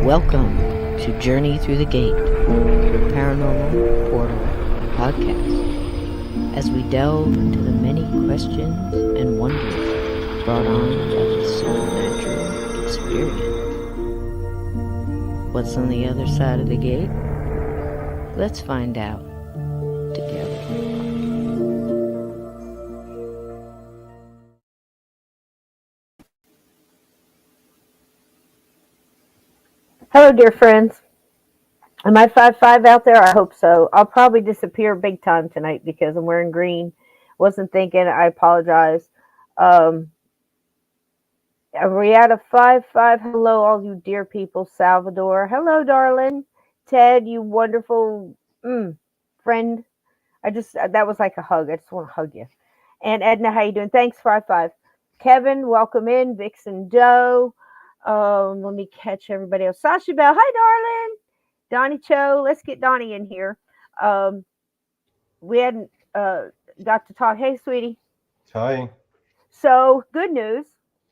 Welcome to Journey Through the Gate, Paranormal Portal Podcast, as we delve into the many questions and wonders brought on by the supernatural experience. What's on the other side of the gate? Let's find out together. Hello, dear friends. Am I 5'5" out there? I hope so. I'll probably disappear big time tonight because I'm wearing green. Wasn't thinking. I apologize. Are we at a 5'5"? Hello, all you dear people. Salvador. Hello, darling. Ted, you wonderful friend. That was like a hug. I just want to hug you. And Edna, how you doing? Thanks, 5'5". Kevin, welcome in. Vixen Joe. Let me catch everybody else. Sasha Bell, hi, darling. Donny Cho, let's get Donny in here. We hadn't got to talk. Hey, sweetie. Hi. So, good news.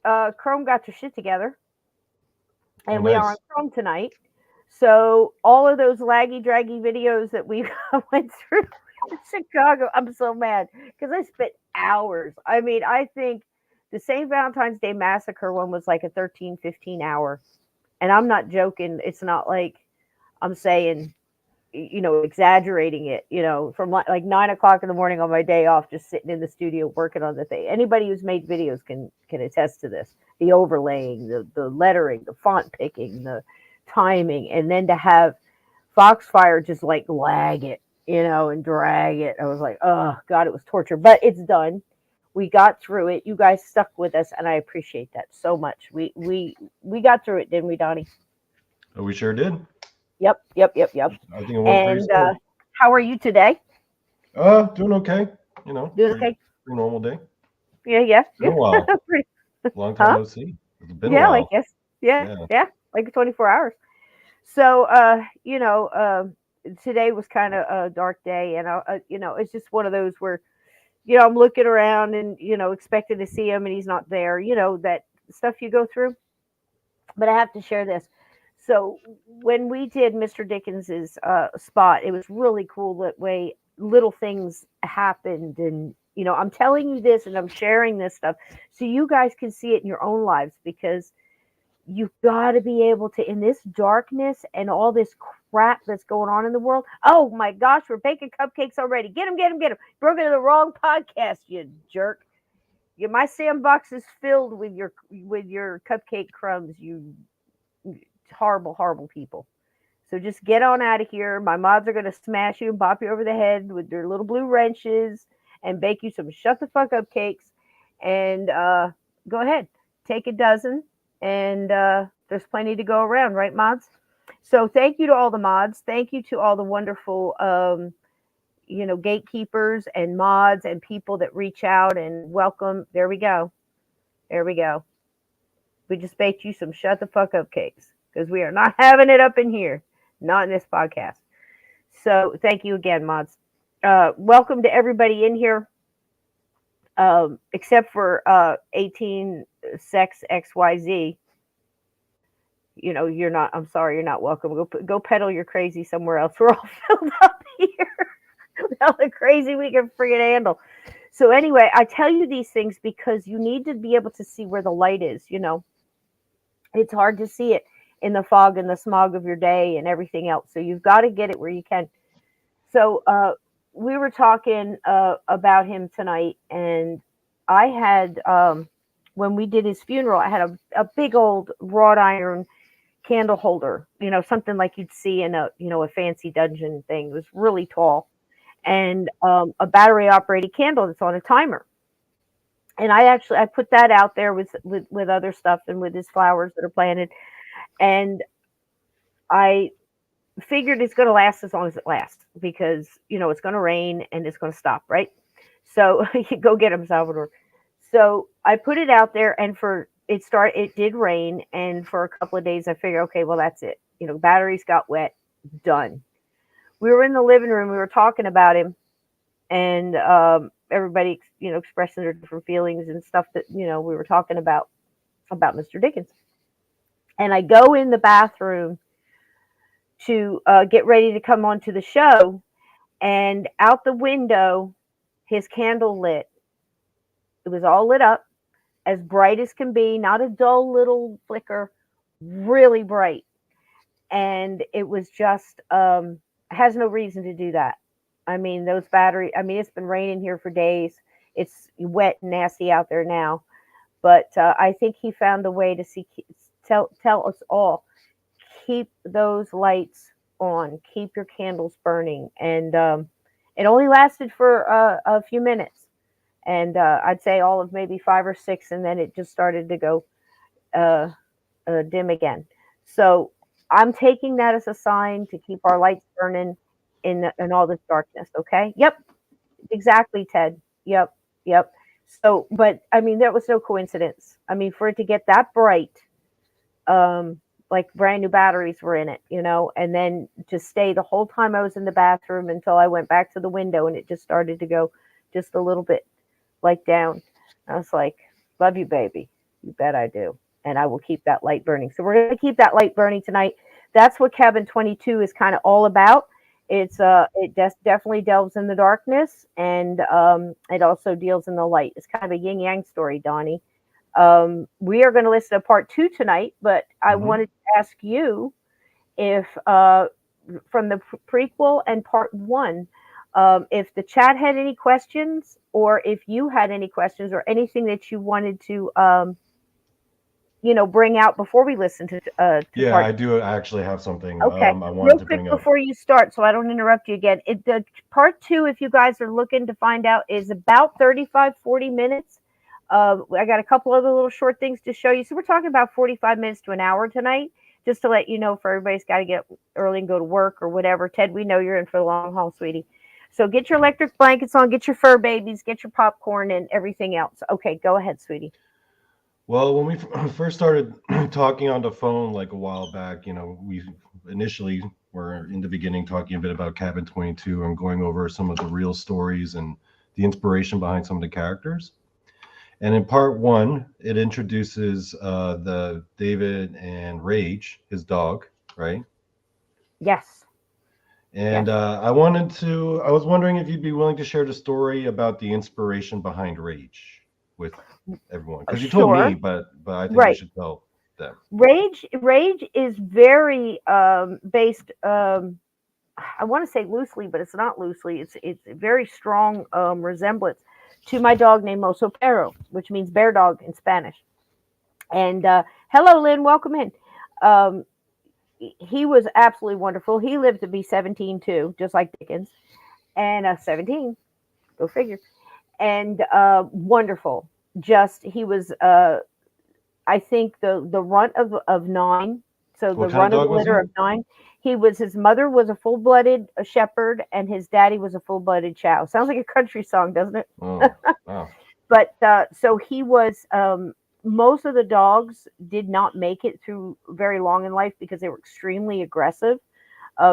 Chrome got your shit together. And we are on Chrome tonight. So, all of those laggy, draggy videos that we went through in Chicago, I'm so mad because I spent hours. I mean, I think the St. Valentine's Day Massacre one was like a 13, 15 hour. And I'm not joking. It's not like I'm saying, exaggerating it, from like 9 o'clock in the morning on my day off, just sitting in the studio working on the thing. Anybody who's made videos can attest to this. The overlaying, the lettering, the font picking, the timing. And then to have Foxfire just like lag it, and drag it. I was like, oh, God, it was torture. But it's done. We got through it. You guys stuck with us, and I appreciate that so much. We got through it, didn't we, Donny? Oh, we sure did. Yep. I think it went pretty smooth. How are you today? Doing okay. Doing okay. Pretty normal day. Yeah. Been a while. Long time no see. It's been a while. Like yes. Yeah. Like 24 hours. So, today was kind of a dark day, and it's just one of those where, I'm looking around and, expecting to see him and he's not there, that stuff you go through. But I have to share this. So when we did Mr. Dickens's spot, it was really cool that way little things happened. And, I'm telling you this and I'm sharing this stuff so you guys can see it in your own lives, because you've got to be able to, in this darkness and all this crap that's going on in the world. Oh my gosh, we're baking cupcakes already. Get them. Broke into the wrong podcast, you jerk. My sandbox is filled with your cupcake crumbs, you horrible, horrible people. So just get on out of here. My mods are going to smash you and bop you over the head with their little blue wrenches and bake you some shut the fuck up cakes. And go ahead, take a dozen. And there's plenty to go around, right, mods? So thank you to all the mods. Thank you to all the wonderful, gatekeepers and mods and people that reach out and welcome. There we go. We just baked you some shut the fuck up cakes because we are not having it up in here. Not in this podcast. So thank you again, mods. Welcome to everybody in here. Except for 18 sex XYZ, you're not. I'm sorry, you're not welcome. Go peddle your crazy somewhere else. We're all filled up here. All the crazy we can friggin' handle. So anyway, I tell you these things because you need to be able to see where the light is. It's hard to see it in the fog and the smog of your day and everything else. So you've got to get it where you can. So we were talking about him tonight, and I had, when we did his funeral, I had a big old wrought iron candle holder, something like you'd see in a fancy dungeon thing. It was really tall. and a battery operated candle that's on a timer. And I put that out there with other stuff and with his flowers that are planted. And I figured it's going to last as long as it lasts because, it's going to rain and it's going to stop, right? So go get him, Salvador. So I put it out there, and it did rain. And for a couple of days, I figured, okay, well, that's it. Batteries got wet, done. We were in the living room. We were talking about him, and everybody, expressing their different feelings and stuff that, we were talking about Mr. Dickens. And I go in the bathroom to get ready to come onto the show, and out the window, his candle lit. It was all lit up, as bright as can be, not a dull little flicker, really bright. And it was just, has no reason to do that. I mean, it's been raining here for days. It's wet and nasty out there now. But I think he found a way to tell us all, keep those lights on, keep your candles burning. And it only lasted for a few minutes. And I'd say all of maybe 5 or 6, and then it just started to go dim again. So I'm taking that as a sign to keep our lights burning in all this darkness. Okay. Yep. Exactly, Ted. Yep. So, but I mean, that was no coincidence. I mean, for it to get that bright, like brand new batteries were in it, and then to stay the whole time I was in the bathroom until I went back to the window, and it just started to go just a little bit like down. I was like, love you, baby. You bet I do. And I will keep that light burning. So we're going to keep that light burning tonight. That's what Cabin 22 is kind of all about. It definitely delves in the darkness, and it also deals in the light. It's kind of a yin yang story, Donnie. We are going to listen to part 2 tonight, but I wanted to ask you if from the prequel and part 1, if the chat had any questions, or if you had any questions or anything that you wanted to bring out before we listen to Yeah, part. I do actually have something Okay. I wanted Real to quick bring up. before you start, so I don't interrupt you again. The part 2, if you guys are looking to find out, is about 35-40 minutes. I got a couple other little short things to show you. So we're talking about 45 minutes to an hour tonight, just to let you know, for everybody's got to get up early and go to work or whatever. Ted, we know you're in for the long haul, sweetie. So get your electric blankets on, get your fur babies, get your popcorn and everything else. Okay, go ahead, sweetie. Well, when we first started talking on the phone like a while back, we initially were in the beginning talking a bit about Cabin 22 and going over some of the real stories and the inspiration behind some of the characters. And in part 1, it introduces the David and Rage, his dog, right? Yes. And yes. I was wondering if you'd be willing to share the story about the inspiration behind Rage with everyone, because you told me, but I think you should tell them. Rage is very based. I want to say loosely, but it's not loosely. It's a very strong resemblance to my dog named Oso Perro, which means bear dog in Spanish. And hello, Lynn, welcome in. He was absolutely wonderful. He lived to be 17 too, just like Dickens, and 17. Go figure. And wonderful. Just he was. I think the runt of 9. So the runt of the litter of 9. His mother was a full-blooded shepherd, and his daddy was a full-blooded chow. Sounds like a country song, doesn't it? Oh, wow. But so he was. Most of the dogs did not make it through very long in life because they were extremely aggressive.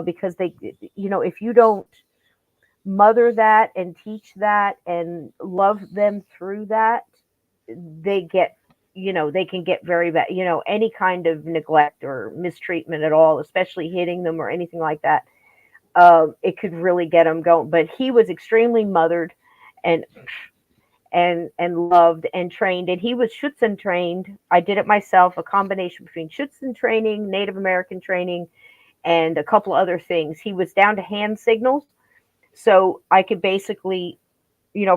Because they, if you don't mother that and teach that and love them through that, they get. They can get very bad, any kind of neglect or mistreatment at all, especially hitting them or anything like that. It could really get them going. But he was extremely mothered and loved and trained. And he was Schutzen trained. I did it myself, a combination between Schutzen training, Native American training, and a couple other things. He was down to hand signals. So I could basically,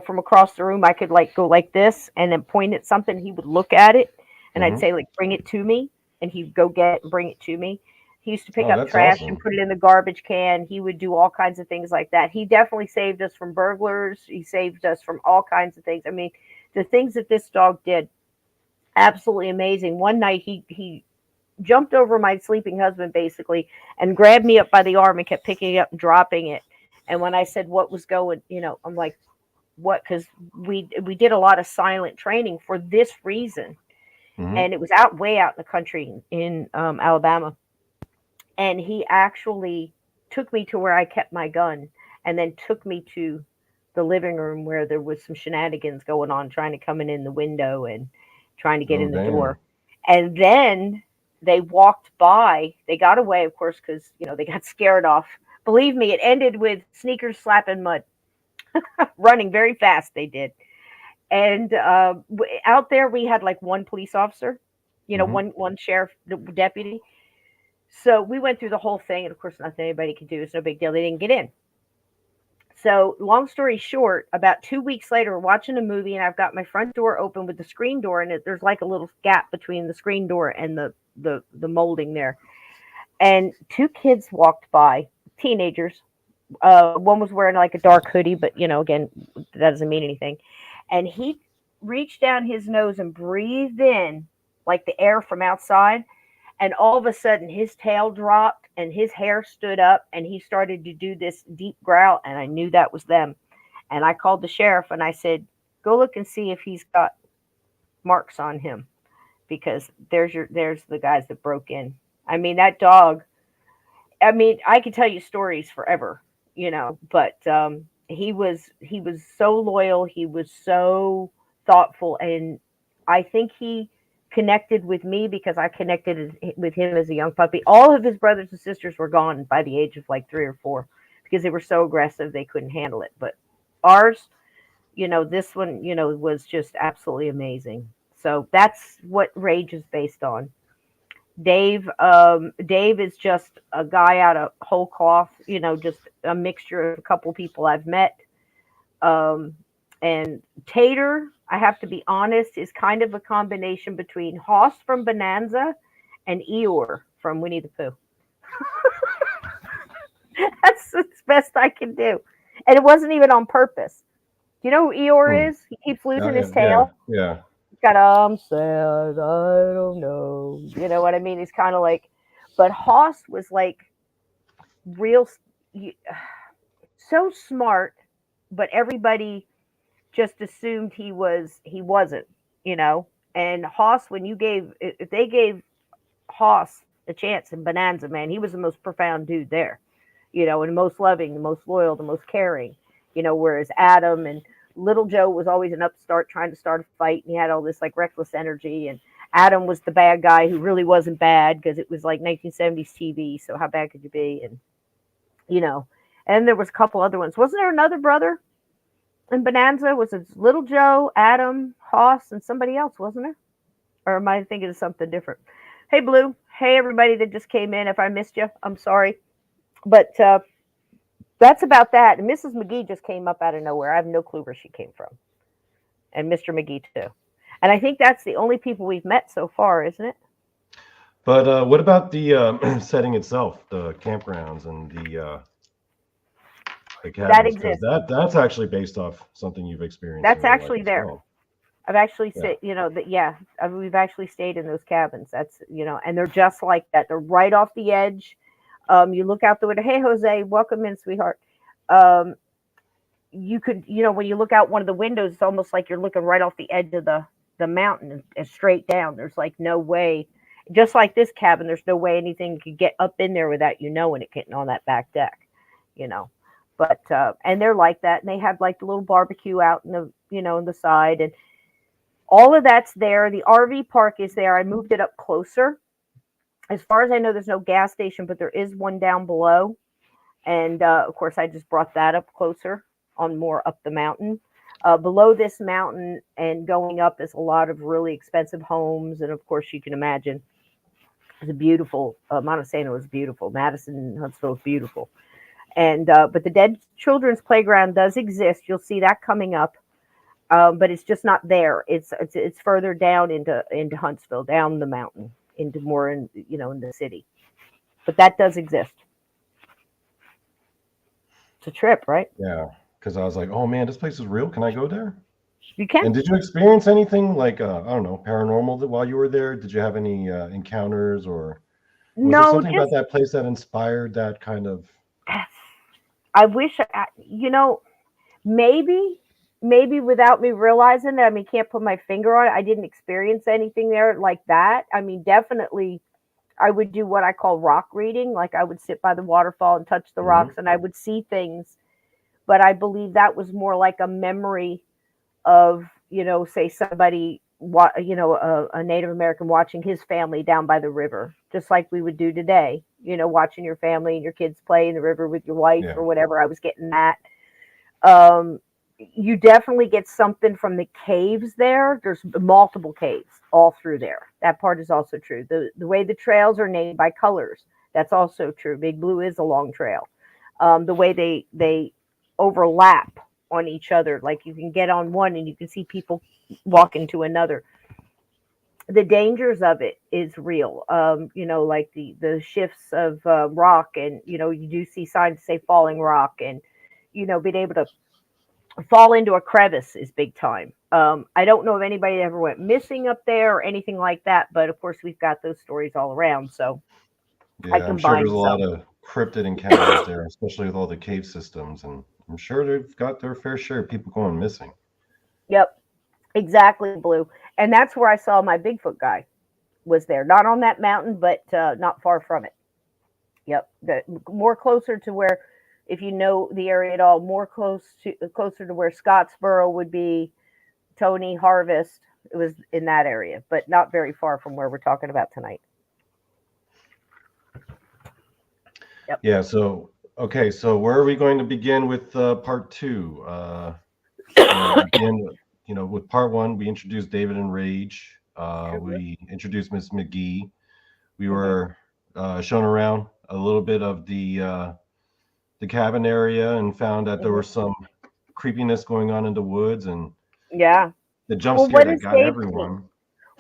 from across the room, I could go like this and then point at something. He would look at it and I'd say, bring it to me. And he'd go get it and bring it to me. He used to pick Oh, up that's trash and awesome. put it in the garbage can. He would do all kinds of things like that. He definitely saved us from burglars. He saved us from all kinds of things. I mean, the things that this dog did, absolutely amazing. One night he jumped over my sleeping husband basically and grabbed me up by the arm and kept picking it up and dropping it. And when I said what was going, I'm like, what? Because we did a lot of silent training for this reason, Hmm. and it was way out in the country in Alabama. And he actually took me to where I kept my gun, and then took me to the living room where there was some shenanigans going on, trying to come in the window and trying to get Oh, in the damn. door. And then they walked by. They got away, of course, because they got scared off. Believe me, it ended with sneakers slapping mud, running very fast. They did. And out there, we had like one police officer, Hmm. one sheriff deputy. So we went through the whole thing, and of course, nothing anybody could do. It's no big deal. They didn't get in. So, long story short, about 2 weeks later, we're watching a movie, and I've got my front door open with the screen door, and there's like a little gap between the screen door and the molding there. And two kids walked by, teenagers. One was wearing like a dark hoodie, but again, that doesn't mean anything. And he reached down his nose and breathed in like the air from outside, and all of a sudden his tail dropped and his hair stood up and he started to do this deep growl, and I knew that was them. And I called the sheriff and I said, go look and see if he's got marks on him, because there's the guys that broke in. I mean, that dog, I mean, I could tell you stories forever, but he was so loyal, he was so thoughtful, and I think he connected with me because I connected with him as a young puppy. All of his brothers and sisters were gone by the age of like 3 or 4 because they were so aggressive they couldn't handle it. But ours, this one, was just absolutely amazing. So that's what Rage is based on. Dave is just a guy out of whole cloth, just a mixture of a couple people I've met. Um, and Tater, I have to be honest, is kind of a combination between Hoss from Bonanza and Eeyore from Winnie the Pooh. That's the best I can do. And it wasn't even on purpose. Do you know who Hmm. Eeyore is? He keeps losing Yeah, his yeah, tail. yeah. He's got I'm sad, I don't know. You know what I mean? He's kind of like, but Hoss was like real, so smart, but everybody just assumed he wasn't, you know. And Hoss, when you gave if they gave Hoss a chance in Bonanza, man, he was the most profound dude there, and the most loving, the most loyal, the most caring, whereas Adam and Little Joe was always an upstart trying to start a fight, and he had all this like reckless energy. And Adam was the bad guy who really wasn't bad because it was like 1970s TV, so how bad could you be? And you know, and there was a couple other ones. Wasn't there another brother in Bonanza? Was it Little Joe, Adam, Hoss, and somebody else? Wasn't there? Or am I thinking of something different? Hey, Blue. Hey, everybody that just came in. If I missed you, I'm sorry. But that's about that. And Mrs. McGee just came up out of nowhere. I have no clue where she came from. And Mr. McGee, too. And I think that's the only people we've met so far, isn't it? But what about the setting itself, the campgrounds and the That cabins? Because exists. that's actually based off something you've experienced in That's real life actually as there. well. I've actually Yeah. stayed, yeah, we've actually stayed in those cabins. That's, and they're just like that. They're right off the edge. You look out the window. Hey, Jose, welcome in, sweetheart. Um, you could, when you look out one of the windows, it's almost like you're looking right off the edge of the mountain and straight down. There's like no way, just like this cabin, there's no way anything could get up in there without and it getting on that back deck, you know. But and they're like that, and they have like the little barbecue out in the in the side, and all of that's there. The RV park is there. I moved it up closer. As far as I know, there's no gas station, but there is one down below. And of course, I just brought that up closer on more up the mountain. Below this mountain and going up is a lot of really expensive homes. And of course, you can imagine it's a beautiful, Montesano is beautiful. Madison, Huntsville is beautiful. And but the Dead Children's Playground does exist. You'll see that coming up. But it's just not there. It's further down into Huntsville, down the mountain, into more in in the city. but that does exist. It's a trip, right? Yeah, because I was like, oh man, this place is real. Can I go there? You can. And did you experience anything like I don't know, paranormal while you were there? Did you have any encounters, or was there No, something about just that place that inspired that kind of? I wish maybe without me realizing it. I mean, can't put my finger on it. I didn't experience anything there like that. I mean, definitely I would do what I call rock reading. Like I would sit by the waterfall and touch the Mhm. rocks and I would see things. But I believe that was more like a memory of, say somebody, a Native American watching his family down by the river, just like we would do today, watching your family and your kids play in the river with your wife Yeah. or whatever. I was getting that. Um, you definitely get something from the caves there. There's multiple caves all through there. That part is also true. The way the trails are named by colors, that's also true. Big Blue is a long trail. The way they overlap on each other, like you can get on one and you can see people walk into another. The dangers of it is real. Like the shifts of rock, and you do see signs say falling rock, and being able to fall into a crevice is big time. I don't know of anybody that ever went missing up there or anything like that, but of course we've got those stories all around. So I Yeah, I'm sure there's combined a lot some. of cryptid encounters there, especially with all the cave systems, and I'm sure they've got their fair share of people going missing. Yep, exactly, Blue. And that's where I saw my Bigfoot guy was there, not on that mountain, but not far from it. Yep, more closer to where, if you know the area at all, more closer to where Scottsboro would be. Tony Harvest. It was in that area, but not very far from where we're talking about tonight. Yep. Yeah. So okay. So where are we going to begin with part two? Again, with part one, we introduced David and Rage. Sure. We introduced Miss McGee. We Mm-hmm. were shown around a little bit of the cabin area and found that there Mm-hmm. was some creepiness going on in the woods, and Yeah. the jump Well, scare what that has got Dave seen? everyone.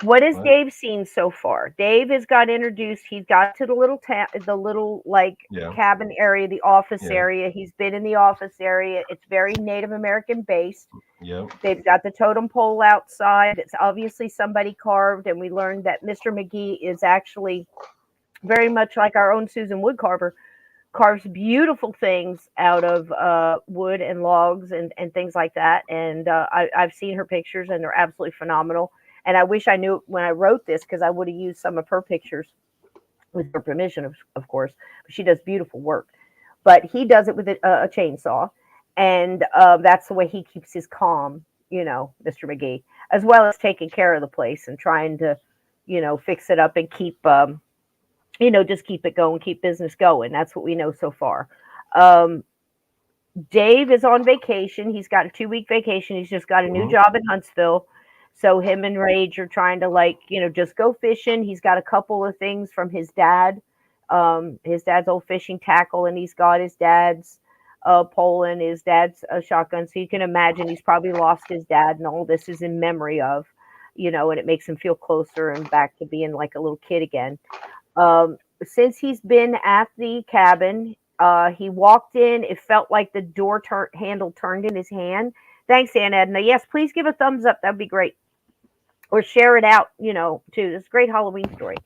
What has What? Dave seen so far? Dave has got introduced. He's got to the the little like Yeah. cabin area, the office Yeah. area. He's been in the office area. It's very Native American based. Yep. They've got the totem pole outside. It's obviously somebody carved, and we learned that Mr. McGee is actually very much like our own Susan Woodcarver, carves beautiful things out of wood and logs and things like that. And I've seen her pictures, and they're absolutely phenomenal. And I wish I knew when I wrote this, because I would have used some of her pictures with her permission, of course. But she does beautiful work. But he does it with a chainsaw, and that's the way he keeps his calm, Mr. McGee, as well as taking care of the place and trying to, fix it up and keep just keep it going, keep business going. That's what we know so far. Um, Dave is on vacation. He's got a 2-week vacation. He's just got a new Hmm. job in Huntsville. So him and Rage are trying to just go fishing. He's got a couple of things from his dad. His dad's old fishing tackle, and he's got his dad's pole and his dad's shotgun. So you can imagine he's probably lost his dad, and all this is in memory of, and it makes him feel closer and back to being like a little kid again. Since he's been at the cabin, he walked in. It felt like the door handle turned in his hand. Thanks, Aunt Edna. Yes, please give a thumbs up. That'd be great. Or share it out, too. It's a great Halloween story.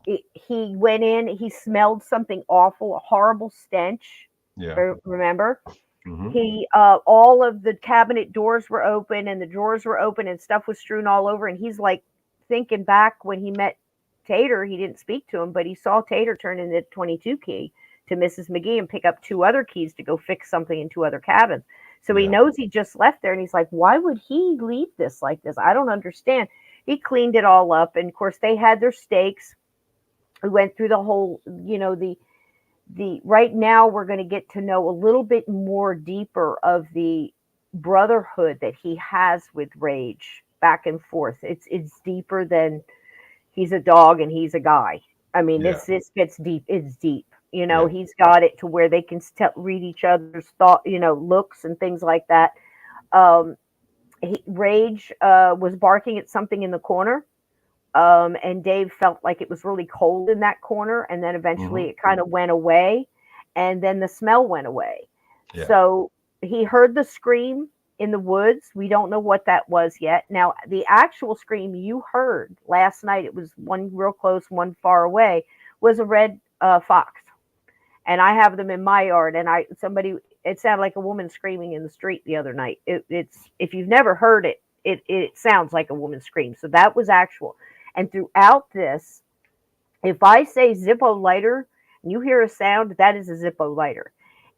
He went in. He smelled something awful, a horrible stench. Yeah. Remember? Hmm. He all of the cabinet doors were open and the drawers were open and stuff was strewn all over. And he's like thinking back when he met Tater. He didn't speak to him, but he saw Tater turn in the 22 key to Mrs. McGee and pick up 2 other keys to go fix something in 2 other cabins. So he Yeah. knows he just left there, and he's like, why would he leave this like this? I don't understand. He cleaned it all up, and of course they had their steaks. We went through the whole, the right now we're going to get to know a little bit more deeper of the brotherhood that he has with Rage back and forth. It's deeper than he's a dog and he's a guy. I mean, Yeah. this gets deep. It's deep. Yeah. He's got it to where they can read each other's thought, looks and things like that. Rage was barking at something in the corner. And Dave felt like it was really cold in that corner, and then eventually Mhm. it kind of went away, and then the smell went away. Yeah. So he heard the scream in the woods. We don't know what that was yet. Now, the actual scream you heard last night, it was one real close, one far away, was a red fox. And I have them in my yard. And it sounded like a woman screaming in the street the other night. It's if you've never heard it, it sounds like a woman scream. So that was actual. And throughout this, if I say Zippo lighter and you hear a sound, that is a Zippo lighter.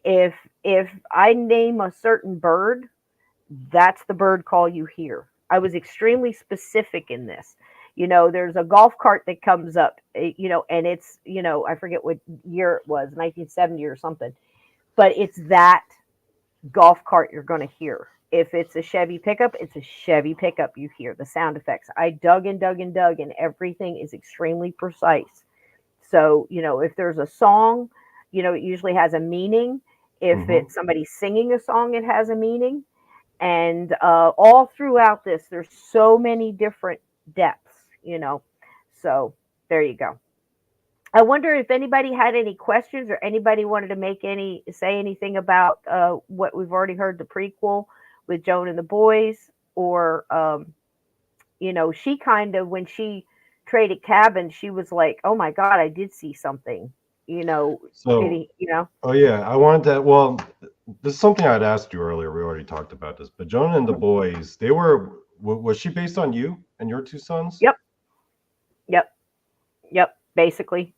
If I name a certain bird, that's the bird call you hear. I was extremely specific in this. There's a golf cart that comes up, and it's, I forget what year it was, 1970 or something, but it's that golf cart you're going to hear. If it's a Chevy pickup, it's a Chevy pickup you hear, the sound effects. I dug and dug and dug, and everything is extremely precise. So, if there's a song, it usually has a meaning. If Mhm. it's somebody singing a song, it has a meaning. And all throughout this, there's so many different depths. So there you go. I wonder if anybody had any questions or anybody wanted to say anything about what we've already heard, the prequel with Joan and the boys, or she kind of, when she traded cabins, she was like, "Oh my God, I did see something." So, Any, you know. oh yeah, I wanted that. Well, this is something I'd asked you earlier. We already talked about this, but Jonah and the Mhm. boys, was she based on you and your two sons? Yep, yep, yep. Basically,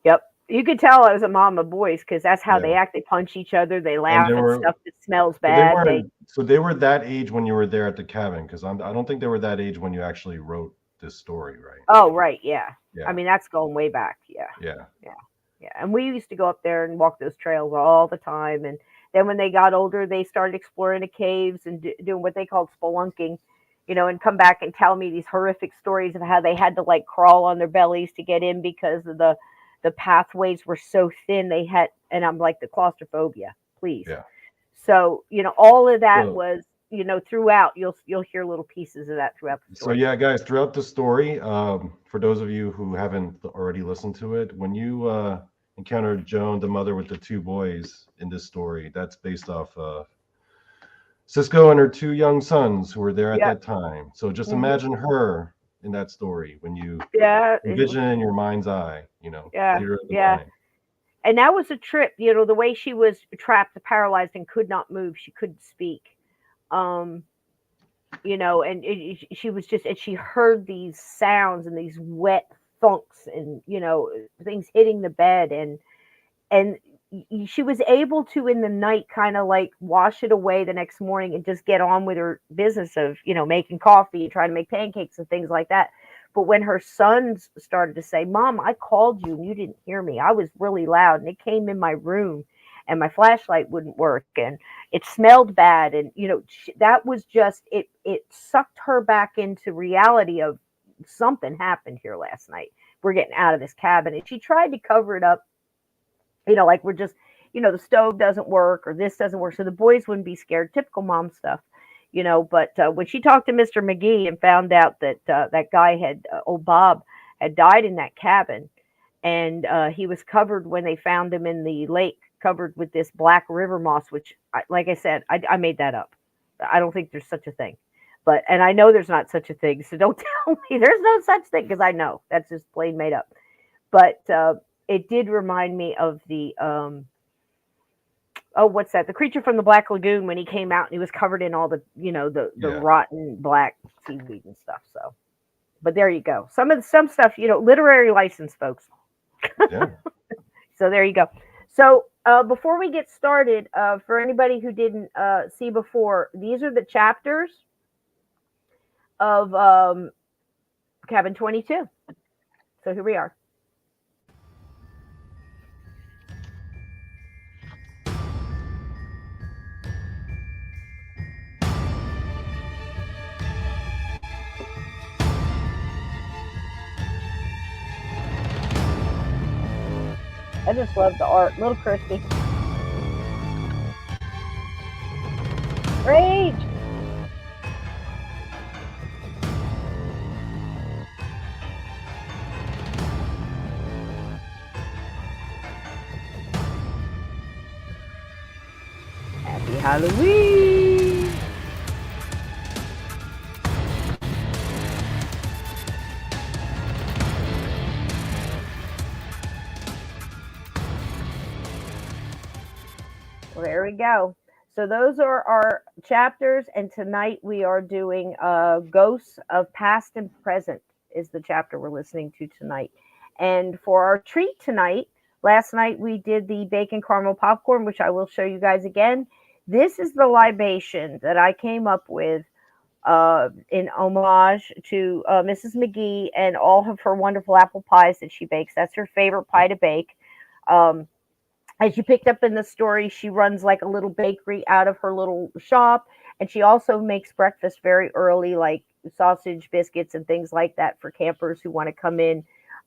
yep. You could tell I was a mom of boys because that's how they Yeah. act. They punch each other. They And laugh they at were, stuff that smells so they bad. weren't, so they were that age when you were there at the cabin, because I don't think they were that age when you actually wrote this story, right? Oh, right, yeah. I Yeah. mean, that's going way back. Yeah, Yeah. yeah, yeah. And we used to go up there and walk those trails all the time. And then when they got older, they started exploring the caves and doing what they called spelunking, and come back and tell me these horrific stories of how they had to like crawl on their bellies to get in because of the pathways were so thin. And I'm like, the claustrophobia, please. Yeah. So, all of that So, was, throughout. You'll hear little pieces of that throughout the so story. yeah, guys, throughout the story, for those of you who haven't already listened to it, when you encountered Joan, the mother with the two boys in this story, that's based off Cisco and her two young sons who were there at Yeah. that time. So just Mhm. imagine her in that story when you Yeah. envision it in your mind's eye, Yeah. theater of the Yeah. mind. And that was a trip, the way she was trapped, paralyzed, and could not move. She couldn't speak. Um, and she was just, and she heard these sounds and these wet thunks and, things hitting the bed. And she was able to, in the night, kind of like wash it away the next morning and just get on with her business of, making coffee and trying to make pancakes and things like that. But when her sons started to say, "Mom, I called you and you didn't hear me. I was really loud and it came in my room and my flashlight wouldn't work and it smelled bad." And, that was just, it sucked her back into reality of something happened here last night. We're getting out of this cabin. And she tried to cover it up, like we're just, the stove doesn't work or this doesn't work. So the boys wouldn't be scared. Typical mom stuff. But when she talked to Mr. McGee and found out that that guy old Bob, had died in that cabin, and he was covered when they found him in the lake, covered with this black river moss, which, like I said, I made that up. I don't think there's such a thing. And I know there's not such a thing, so don't tell me there's no such thing, because I know that's just plain made up. But it did remind me of the oh, what's that? The creature from the Black Lagoon, when he came out and he was covered in all the, the Yeah. rotten black seaweed and stuff. So, but there you go. Some stuff, literary license, folks. Yeah. So there you go. So before we get started, for anybody who didn't see before, these are the chapters of Cabin 22. So here we are. I just love the art. Little crispy. Rage! Halloween. Well, there we go. So those are our chapters, and tonight we are doing Ghosts of Past and Present is the chapter we're listening to tonight. And for our treat tonight, last night we did the bacon caramel popcorn, which I will show you guys again. This is the libation that I came up with in homage to Mrs. McGee and all of her wonderful apple pies that she bakes. That's her favorite pie to bake. Um, as you picked up in the story, she runs like a little bakery out of her little shop, and she also makes breakfast very early, like sausage, biscuits, and things like that for campers who want to come in.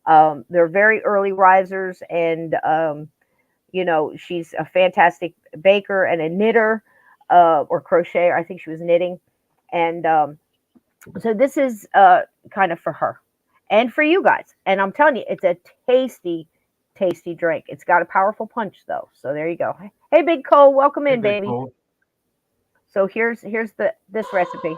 They're very early risers, and she's a fantastic baker and a knitter or crocheter. I think she was knitting, and so this is kind of for her and for you guys. And I'm telling you, it's a tasty drink. It's got a powerful punch though. So there you go. Hey, Big Cole, welcome in, Big baby. Cole. So here's this recipe.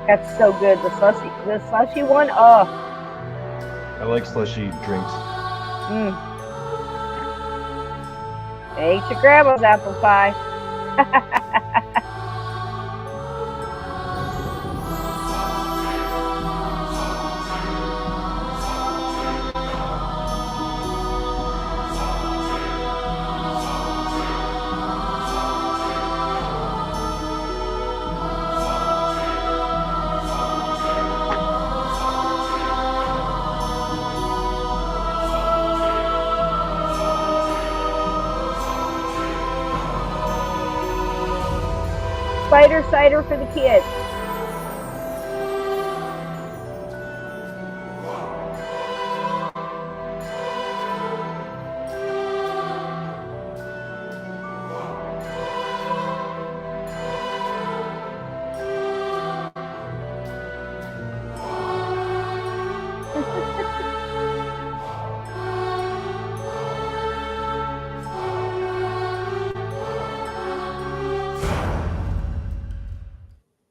That's so good. The slushy one. Oh, I like slushy drinks. Ate your grandma's apple pie. Spider cider for the kids.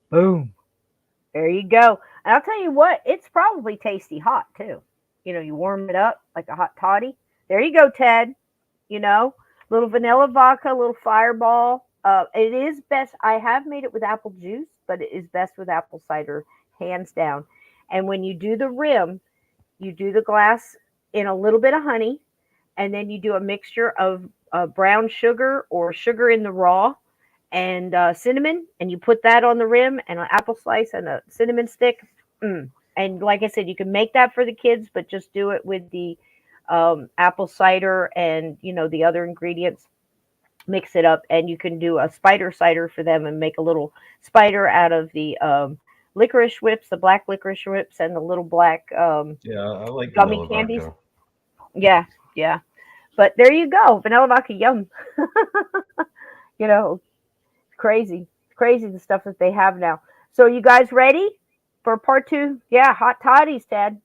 Boom. There you go. And I'll tell you what, it's probably tasty hot too. You warm it up like a hot toddy. There you go, Ted. Little vanilla vodka, little fireball. It is best. I have made it with apple juice, but it is best with apple cider, hands down. And when you do the rim, you do the glass in a little bit of honey, and then you do a mixture of brown sugar or sugar in the raw and cinnamon, and you put that on the rim and an apple slice and a cinnamon stick. And like I said, you can make that for the kids, but just do it with the apple cider and the other ingredients. Mix it up, and you can do a spider cider for them and make a little spider out of the licorice whips, the black licorice whips, and the little black Yeah, I like gummy vanilla candies. vodka. Yeah. But there you go, vanilla vodka, yum. Crazy the stuff that they have now. So you guys ready for part 2? Yeah, hot toddies, Ted.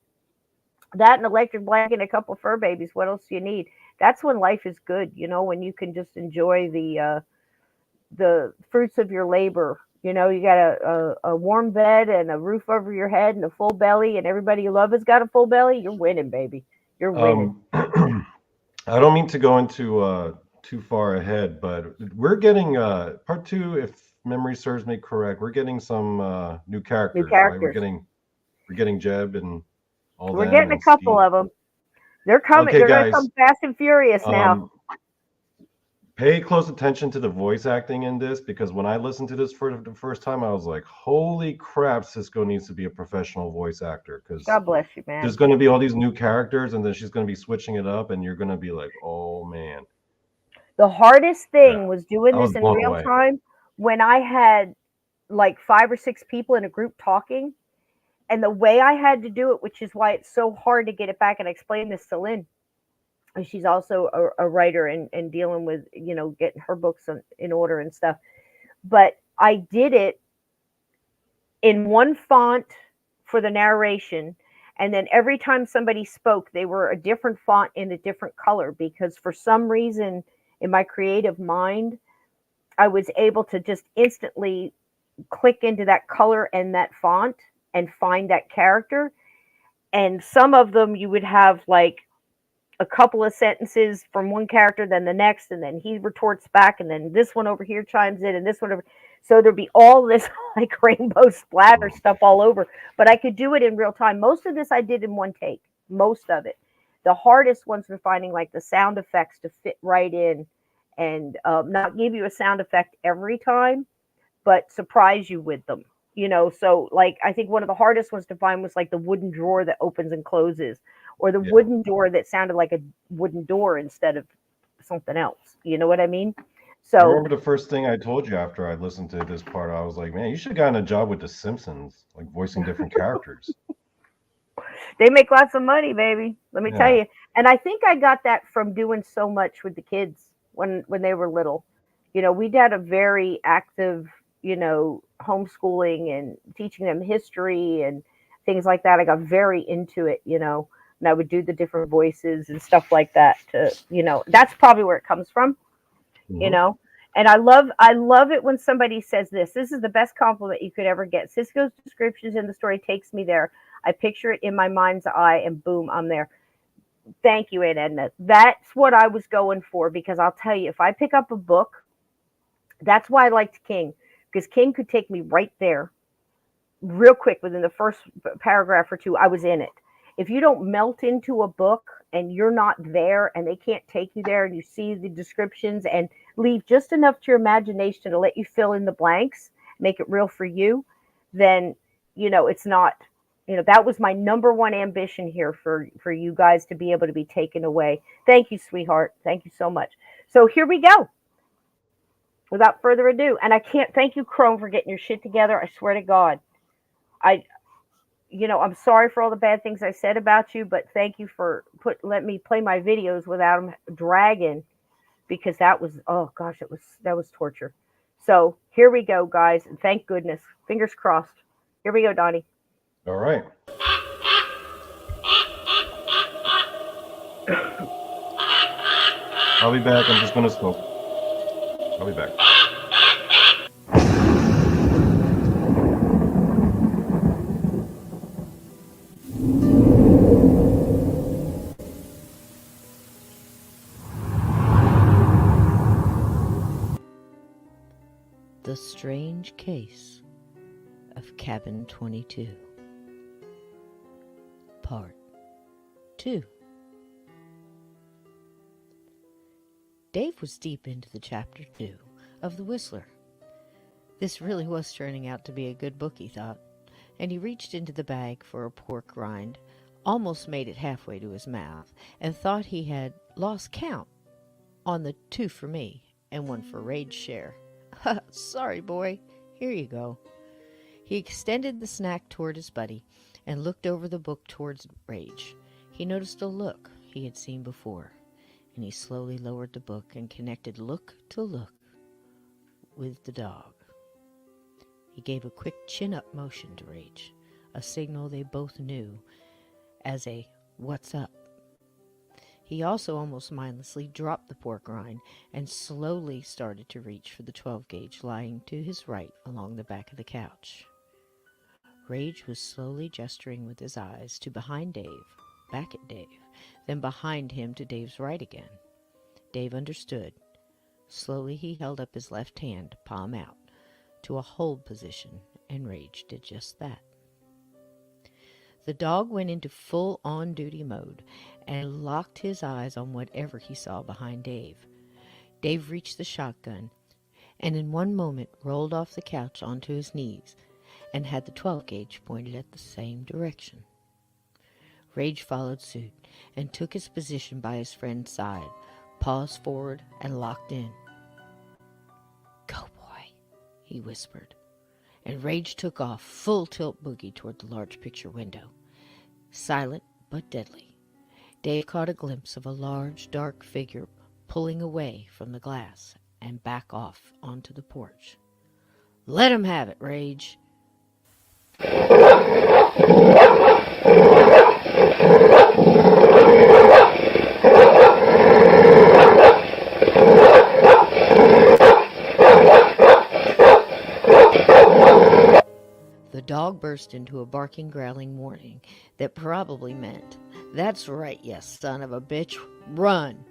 That and electric blanket and a couple fur babies. What else do you need? That's when life is good, when you can just enjoy the fruits of your labor. You got a warm bed and a roof over your head and a full belly, and everybody you love has got a full belly. You're winning, baby. You're winning. I don't mean to go into too far ahead, but we're getting part 2, if memory serves me correct. We're getting some new characters. Right? We're getting Jeb and all. We're getting a couple of them. They're coming. Okay, They're guys. going to come fast and furious now. pay close attention to the voice acting in this, because when I listened to this for the first time, I was like, holy crap, Cisco needs to be a professional voice actor, because God bless you, man. there's going to be all these new characters and then she's going to be switching it up and you're going to be like, oh man. The hardest Yeah, thing was doing I was this in blown real away. time when I had like 5 or 6 people in a group talking, and the way I had to do it, which is why it's so hard to get it back. And I explained this to Lynn, and she's also a writer and dealing with, getting her books in order and stuff. But I did it in one font for the narration, and then every time somebody spoke, they were a different font in a different color, because for some reason in my creative mind, I was able to just instantly click into that color and that font and find that character. And some of them you would have like a couple of sentences from one character, then the next, and then he retorts back, and then this one over here chimes in, and this one over. So there'd be all this like rainbow splatter stuff all over, but I could do it in real time. Most of this I did in one take, most of it. The hardest ones were finding like the sound effects to fit right in, and not give you a sound effect every time, but surprise you with them. So like I think one of the hardest ones to find was like the wooden drawer that opens and closes, or the Yeah. wooden door that sounded like a wooden door instead of something else. You know what I mean? I So remember the first thing I told you after I listened to this part, I was like, man, you should have gotten a job with The Simpsons, like voicing different characters. they make lots of money, baby. Let me tell Yeah. you. And I think I got that from doing so much with the kids when they were little. We had a very active, homeschooling and teaching them history and things like that. I got very into it, and I would do the different voices and stuff like that that's probably where it comes from, you Hmm. know. And I love it when somebody says this is the best compliment you could ever get. Cisco's descriptions in the story takes me there. I picture it in my mind's eye and boom, I'm there. Thank you, Aunt Edna. That's what I was going for, because I'll tell you, if I pick up a book, that's why I liked King, because King could take me right there real quick. Within the first paragraph or two, I was in it. If you don't melt into a book and you're not there and they can't take you there, and you see the descriptions and leave just enough to your imagination to let you fill in the blanks, make it real for you, then it's not. That was my number one ambition here, for you guys to be able to be taken away. Thank you, sweetheart. Thank you so much. So here we go. Without further ado, and I can't thank you, Chrome, for getting your shit together. I swear to God. I I'm sorry for all the bad things I said about you, but thank you for let me play my videos without them dragging, because that was, oh gosh, that was torture. So here we go, guys, and thank goodness. Fingers crossed. Here we go, Donnie. All right. I'll be back. I'm just going to smoke. I'll be back. The Strange Case of Cabin 22, Part 2. Dave was deep into the chapter 2 of The Whistler. This really was turning out to be a good book, he thought, and he reached into the bag for a pork rind, almost made it halfway to his mouth, and thought he had lost count on the 2 for me and 1 for Rage's share. Sorry, boy. Here you go. He extended the snack toward his buddy and looked over the book towards Rage. He noticed a look he had seen before, and he slowly lowered the book and connected look to look with the dog. He gave a quick chin-up motion to Rage, a signal they both knew as a "what's up?" He also almost mindlessly dropped the pork rind and slowly started to reach for the 12-gauge lying to his right along the back of the couch. Rage was slowly gesturing with his eyes to behind Dave, back at Dave, then behind him to Dave's right again. Dave understood. Slowly he held up his left hand, palm out, to a hold position, and Rage did just that. The dog went into full on-duty mode and locked his eyes on whatever he saw behind Dave. Dave reached the shotgun and in one moment rolled off the couch onto his knees and had the 12-gauge pointed at the same direction. Rage followed suit and took his position by his friend's side, paws forward and locked in. "Go, boy," he whispered, and Rage took off, full tilt boogie toward the large picture window. Silent but deadly, Dave caught a glimpse of a large, dark figure pulling away from the glass and back off onto the porch. "Let him have it, Rage." The dog burst into a barking, growling warning that probably meant, "That's right, you son of a bitch, run!"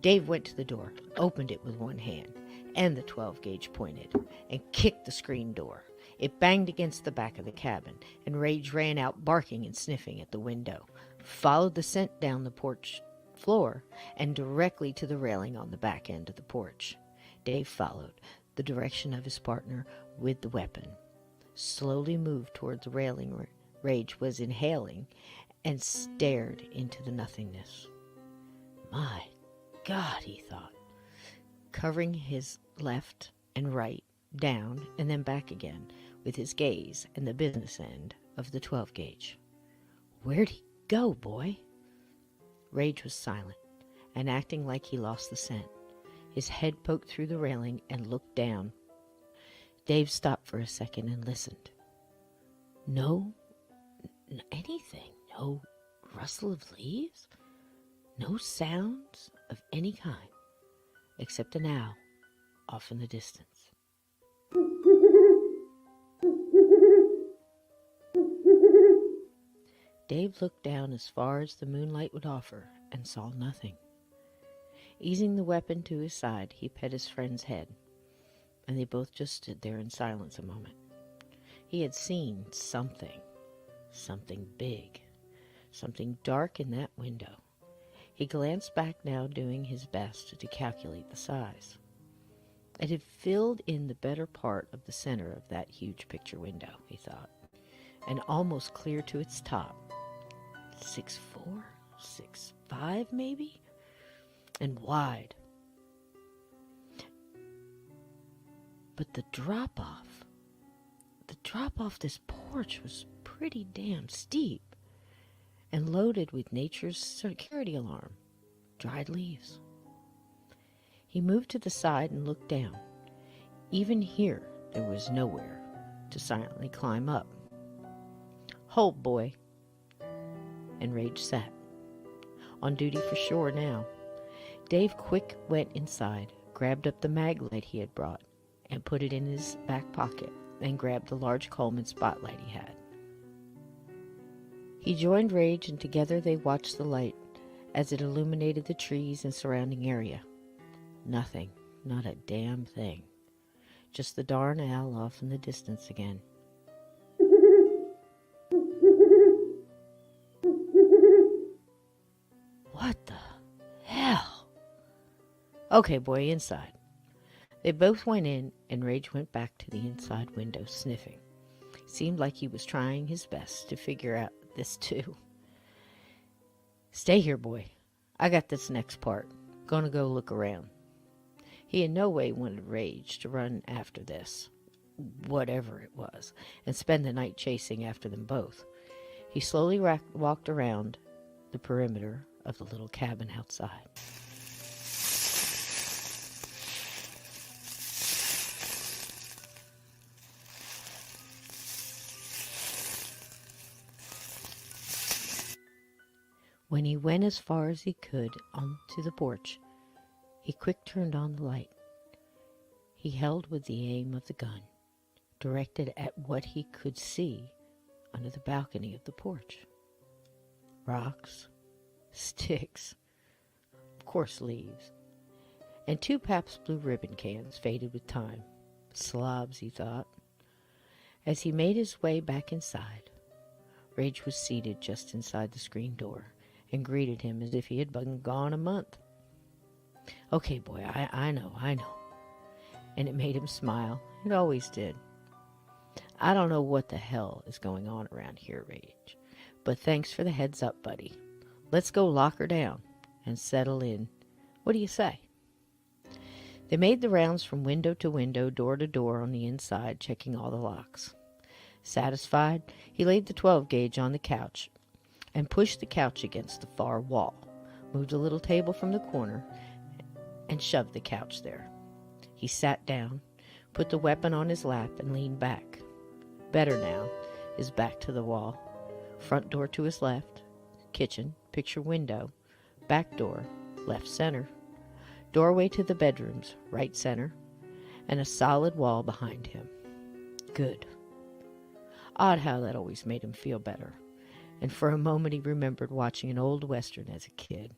Dave went to the door, opened it with one hand, and the 12-gauge pointed, and kicked the screen door. It banged against the back of the cabin, and Rage ran out, barking and sniffing at the window, followed the scent down the porch floor, and directly to the railing on the back end of the porch. Dave followed the direction of his partner with the weapon, slowly moved toward the railing Rage was inhaling, and stared into the nothingness. My God, he thought, covering his left and right, down and then back again, with his gaze and the business end of the 12-gauge. "Where'd he go, boy?" Rage was silent and acting like he lost the scent. His head poked through the railing and looked down. Dave stopped for a second and listened. No anything. No rustle of leaves. No sounds of any kind, except an owl off in the distance. Dave looked down as far as the moonlight would offer and saw nothing. Easing the weapon to his side, he pet his friend's head, and they both just stood there in silence a moment. He had seen something big, something dark in that window. He glanced back now, doing his best to calculate the size. It had filled in the better part of the center of that huge picture window, he thought, and almost clear to its top. 6'4", 6'5", maybe, and wide. But the drop-off this porch was pretty damn steep and loaded with nature's security alarm, dried leaves. He moved to the side and looked down. Even here, there was nowhere to silently climb up. "Hold, boy." And Rage sat, on duty for sure now. Dave quick went inside, grabbed up the mag light he had brought, and put it in his back pocket, and grabbed the large Coleman spotlight he had. He joined Rage, and together they watched the light as it illuminated the trees and surrounding area. Nothing, not a damn thing. Just the darn owl off in the distance again. What the hell? "Okay, boy, inside." They both went in, and Rage went back to the inside window, sniffing. Seemed like he was trying his best to figure out this too. "Stay here, boy. I got this next part. Gonna go look around." He in no way wanted Rage to run after this, whatever it was, and spend the night chasing after them both. He slowly walked around the perimeter of the little cabin outside. When he went as far as he could onto the porch, he quick turned on the light. He held with the aim of the gun, directed at what he could see under the balcony of the porch. Rocks, sticks, of course leaves, and 2 Pabst Blue Ribbon cans faded with time. Slobs, he thought. As he made his way back inside, Rage was seated just inside the screen door and greeted him as if he had been gone a month. Okay, boy, I know. And it made him smile. It always did. I don't know what the hell is going on around here, Rage. But thanks for the heads up, buddy. Let's go lock her down and settle in. What do you say? They made the rounds from window to window, door to door on the inside, checking all the locks. Satisfied, he laid the 12-gauge on the couch and pushed the couch against the far wall, moved a little table from the corner, and shoved the couch there. He sat down, put the weapon on his lap, and leaned back. Better now, his back to the wall. Front door to his left, kitchen, picture window, back door, left center, doorway to the bedrooms, right center, and a solid wall behind him. Good. Odd how that always made him feel better. And for a moment he remembered watching an old western as a kid.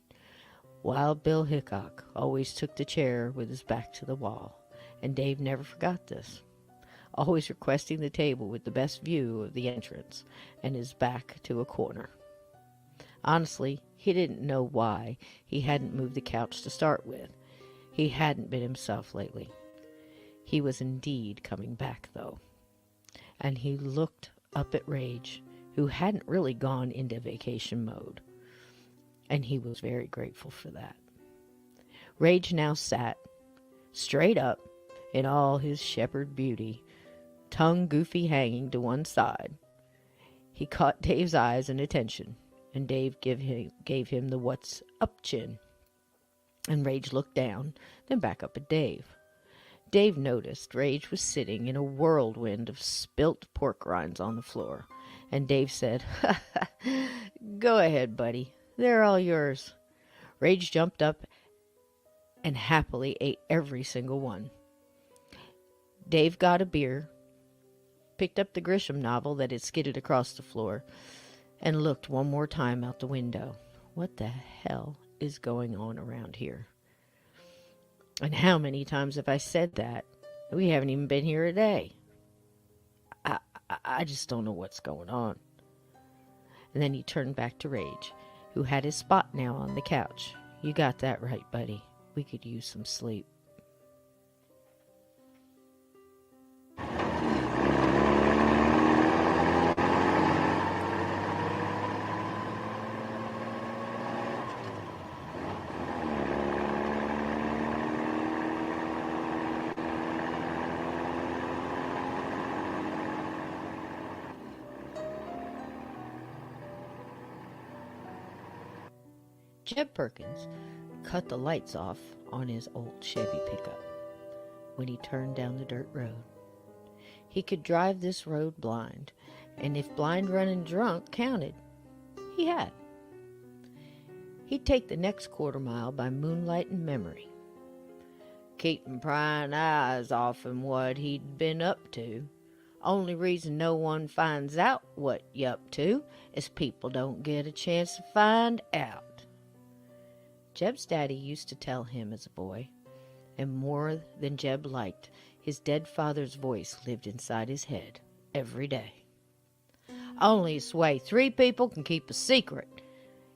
Wild Bill Hickok always took the chair with his back to the wall, and Dave never forgot this, always requesting the table with the best view of the entrance and his back to a corner. Honestly, he didn't know why he hadn't moved the couch to start with. He hadn't been himself lately. He was indeed coming back, though. And he looked up at Rage, who hadn't really gone into vacation mode. And he was very grateful for that. Rage now sat, straight up, in all his shepherd beauty, tongue goofy hanging to one side. He caught Dave's eyes and attention, and Dave gave him the what's up chin. And Rage looked down, then back up at Dave. Dave noticed Rage was sitting in a whirlwind of spilt pork rinds on the floor, and Dave said, "Go ahead, buddy. They're all yours." Rage jumped up and happily ate every single one. Dave got a beer, picked up the Grisham novel that had skidded across the floor, and looked one more time out the window. What the hell is going on around here? And how many times have I said that? We haven't even been here a day. I just don't know what's going on. And then he turned back to Rage, who had his spot now on the couch. You got that right, buddy. We could use some sleep. Jeb Perkins cut the lights off on his old Chevy pickup when he turned down the dirt road. He could drive this road blind, and if blind running drunk counted, he had. He'd take the next quarter mile by moonlight and memory, keeping prying eyes off him what he'd been up to. Only reason no one finds out what you up to is people don't get a chance to find out. Jeb's daddy used to tell him as a boy, and more than Jeb liked, his dead father's voice lived inside his head every day. Only way 3 people can keep a secret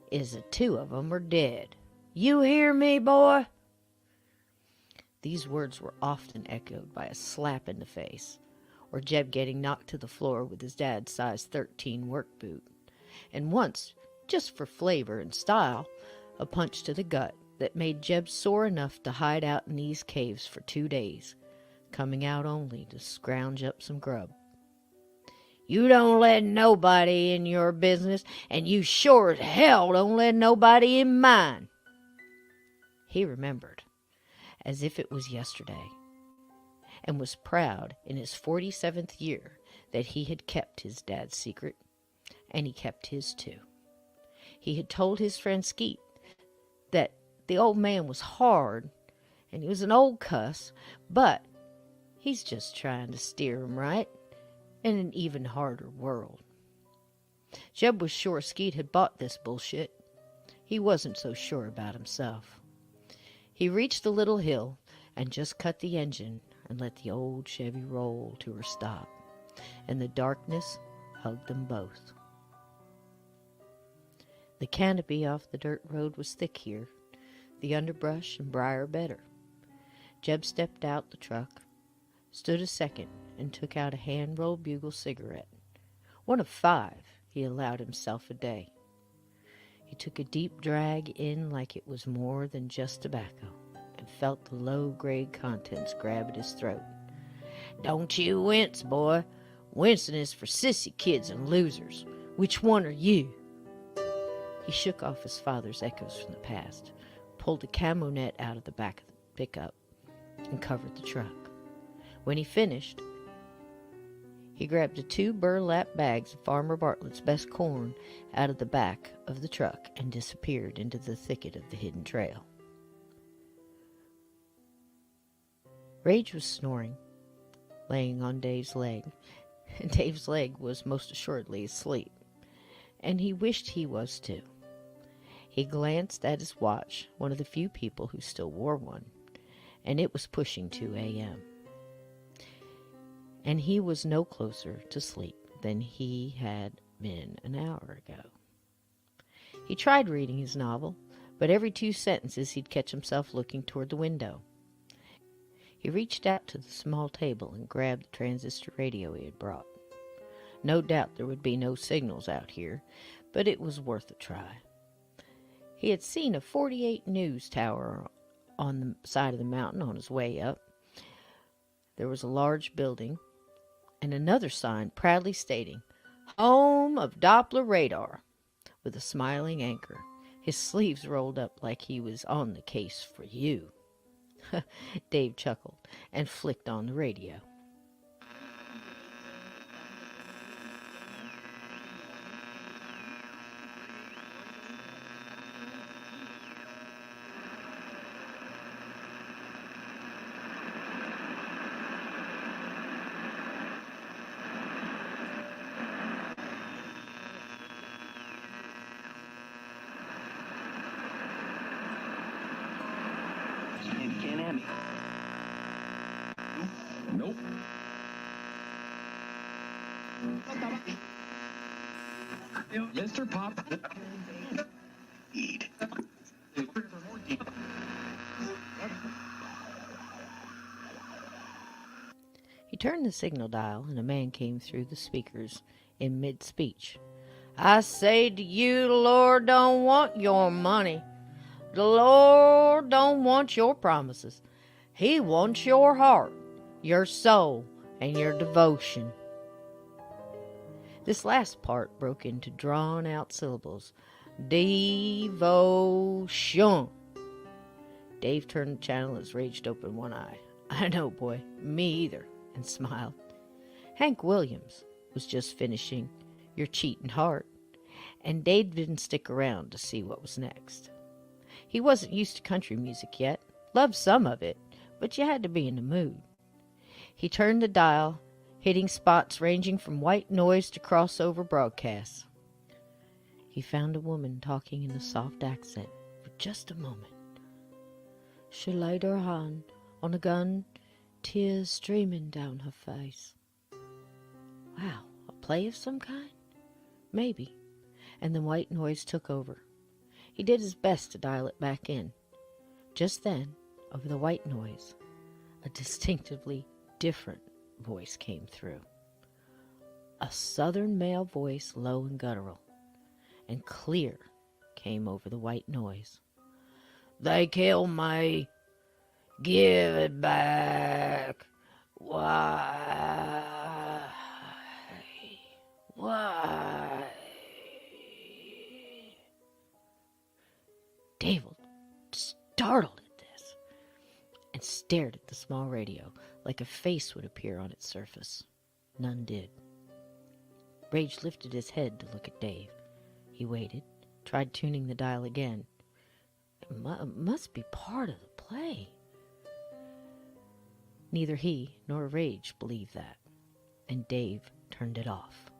is that 2 of them are dead. You hear me, boy? These words were often echoed by a slap in the face, or Jeb getting knocked to the floor with his dad's size 13 work boot, and once, just for flavor and style, a punch to the gut that made Jeb sore enough to hide out in these caves for 2 days, coming out only to scrounge up some grub. You don't let nobody in your business, and you sure as hell don't let nobody in mine. He remembered, as if it was yesterday, and was proud in his 47th year that he had kept his dad's secret, and he kept his too. He had told his friend Skeet that the old man was hard, and he was an old cuss, but he's just trying to steer him right in an even harder world. Jeb was sure Skeet had bought this bullshit. He wasn't so sure about himself. He reached the little hill and just cut the engine and let the old Chevy roll to her stop, and the darkness hugged them both. The canopy off the dirt road was thick here. the underbrush and briar better. Jeb stepped out the truck, stood a second, and took out a hand-rolled bugle cigarette. One of 5 he allowed himself a day. He took a deep drag in like it was more than just tobacco, and felt the low-grade contents grab at his throat. Don't you wince, boy. Wincing is for sissy kids and losers. Which one are you? He shook off his father's echoes from the past, pulled a camo net out of the back of the pickup, and covered the truck. When he finished, he grabbed the 2 burlap bags of Farmer Bartlett's best corn out of the back of the truck and disappeared into the thicket of the hidden trail. Rage was snoring, laying on Dave's leg. Dave's leg was most assuredly asleep, and he wished he was too. He glanced at his watch, one of the few people who still wore one, and it was pushing 2 a.m. And he was no closer to sleep than he had been an hour ago. He tried reading his novel, but every 2 sentences he'd catch himself looking toward the window. He reached out to the small table and grabbed the transistor radio he had brought. No doubt there would be no signals out here, but it was worth a try. He had seen a 48 news tower on the side of the mountain on his way up. There was a large building and another sign proudly stating, Home of Doppler Radar, with a smiling anchor, his sleeves rolled up like he was on the case for you. Dave chuckled and flicked on the radio. Can't have me. Nope. Mr. Pop. Eat. He turned the signal dial, and a man came through the speakers in mid-speech. I say to you, the Lord don't want your money. The Lord don't want your promises. He wants your heart, your soul, and your devotion. This last part broke into drawn-out syllables. Devotion. Dave turned the channel as raged open one eye. I know, boy. Me either. And smiled. Hank Williams was just finishing Your Cheatin' Heart, and Dave didn't stick around to see what was next. He wasn't used to country music yet. Loved some of it, but you had to be in the mood. He turned the dial, hitting spots ranging from white noise to crossover broadcasts. He found a woman talking in a soft accent for just a moment. She laid her hand on a gun, tears streaming down her face. Wow, a play of some kind? Maybe. And the white noise took over. He did his best to dial it back in. Just then, over the white noise, a distinctively different voice came through. A southern male voice, low and guttural, and clear, came over the white noise. They killed me. Give it back. Why? Why? Dave was startled at this and stared at the small radio like a face would appear on its surface. None did. Rage lifted his head to look at Dave. He waited, tried tuning the dial again. It must be part of the play. Neither he nor Rage believed that, and Dave turned it off.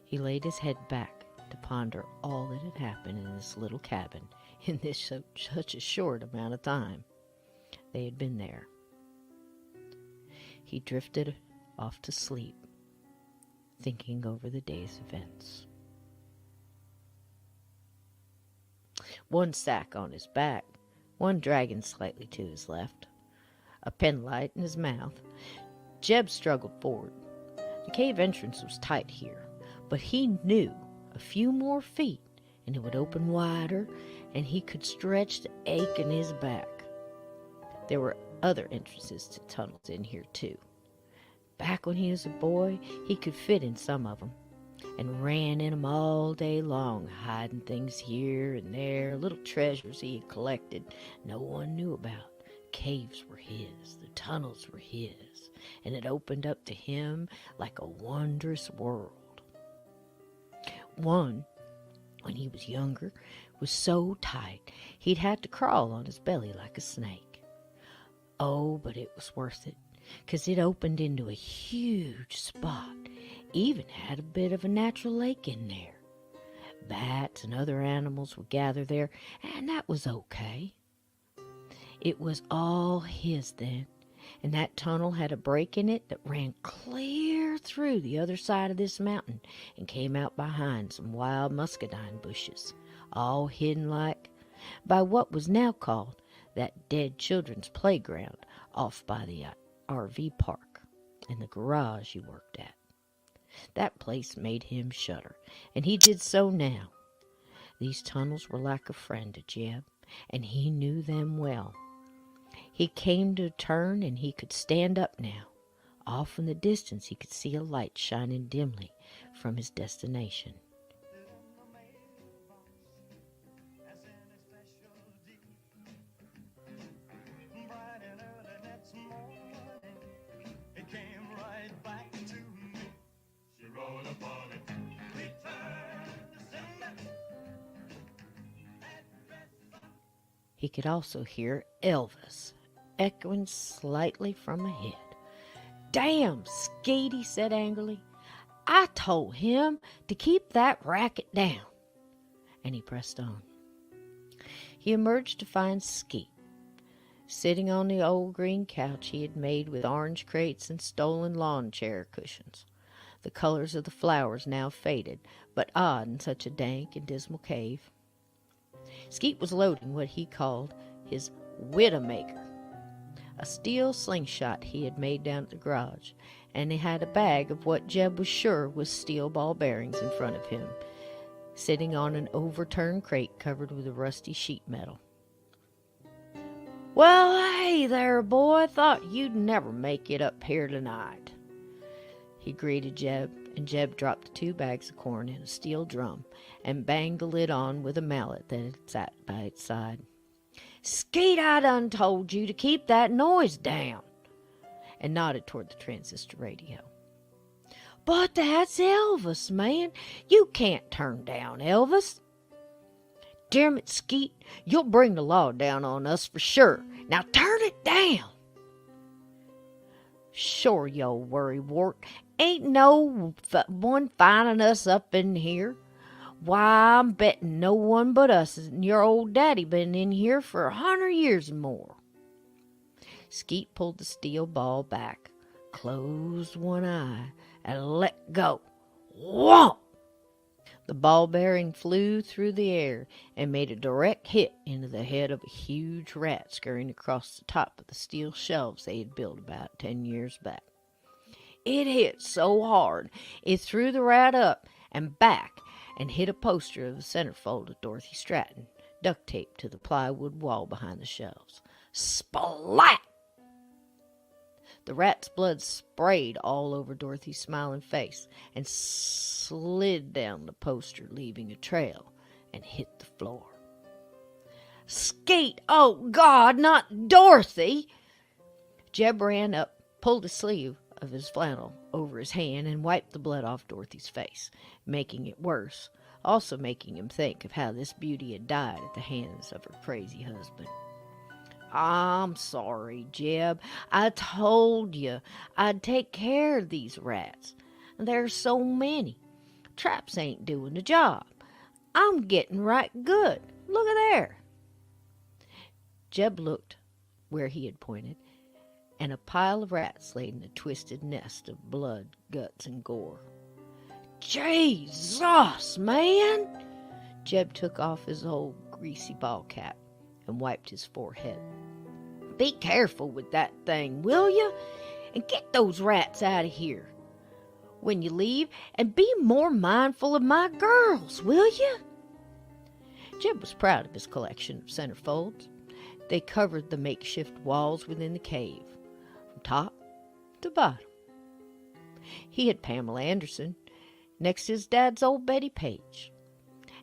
He laid his head back to ponder all that had happened in this little cabin in such a short amount of time they had been there. He drifted off to sleep, thinking over the day's events. One sack on his back one dragging slightly to his left, a penlight in his mouth. Jeb struggled forward. The cave entrance was tight here, but he knew a few more feet and it would open wider, and he could stretch the ache in his back. There were other entrances to tunnels in here, too. Back when he was a boy, he could fit in some of them, and ran in them all day long, hiding things here and there, little treasures he had collected no one knew about. Caves were his, the tunnels were his, and it opened up to him like a wondrous world. One, when he was younger, was so tight he'd had to crawl on his belly like a snake. Oh, but it was worth it, 'cause it opened into a huge spot, even had a bit of a natural lake in there. Bats and other animals would gather there, and that was okay. It was all his then, and that tunnel had a break in it that ran clear through the other side of this mountain and came out behind some wild muscadine bushes, all hidden like by what was now called that dead children's playground off by the RV park and the garage he worked at. That place made him shudder, and he did so now. These tunnels were like a friend to Jeb, and he knew them well. He came to a turn, and he could stand up now. Off in the distance he could see a light shining dimly from his destination. He could also hear Elvis echoing slightly from ahead. "Damn, Skeet," he said angrily. "I told him to keep that racket down." And he pressed on. He emerged to find Skeet, sitting on the old green couch he had made with orange crates and stolen lawn chair cushions. The colors of the flowers now faded, but odd in such a dank and dismal cave. Skeet was loading what he called his Widowmaker, a steel slingshot he had made down at the garage, and he had a bag of what Jeb was sure was steel ball bearings in front of him, sitting on an overturned crate covered with a rusty sheet metal. "Well, hey there, boy, thought you'd never make it up here tonight," he greeted Jeb, and Jeb dropped the 2 bags of corn in a steel drum and banged the lid on with a mallet that had sat by its side. "Skeet, I done told you to keep that noise down," and nodded toward the transistor radio. "But that's Elvis, man. You can't turn down Elvis." "Damn it, Skeet, you'll bring the law down on us for sure. Now turn it down." "Sure, you old worrywart. Ain't no one finding us up in here. Why, I'm betting no one but us and your old daddy been in here for 100 years and more." Skeet pulled the steel ball back, closed one eye, and let go. Whomp! The ball bearing flew through the air and made a direct hit into the head of a huge rat scurrying across the top of the steel shelves they had built about 10 years back. It hit so hard, it threw the rat up and back and hit a poster of the centerfold of Dorothy Stratton, duct taped to the plywood wall behind the shelves. Splat! The rat's blood sprayed all over Dorothy's smiling face and slid down the poster, leaving a trail, and hit the floor. "Skeet, oh God, not Dorothy!" Jeb ran up, pulled a sleeve of his flannel over his hand, and wiped the blood off Dorothy's face, making it worse, also making him think of how this beauty had died at the hands of her crazy husband. "I'm sorry, Jeb. I told you I'd take care of these rats. There's so many. Traps ain't doing the job. I'm getting right good. Look at there." Jeb looked where he had pointed, and a pile of rats lay in a twisted nest of blood, guts, and gore. "Jesus, man!" Jeb took off his old greasy ball cap and wiped his forehead. "Be careful with that thing, will you? And get those rats out of here when you leave, and be more mindful of my girls, will you?" Jeb was proud of his collection of centerfolds. They covered the makeshift walls within the cave, from top to bottom. He had Pamela Anderson next to his dad's old Betty Page,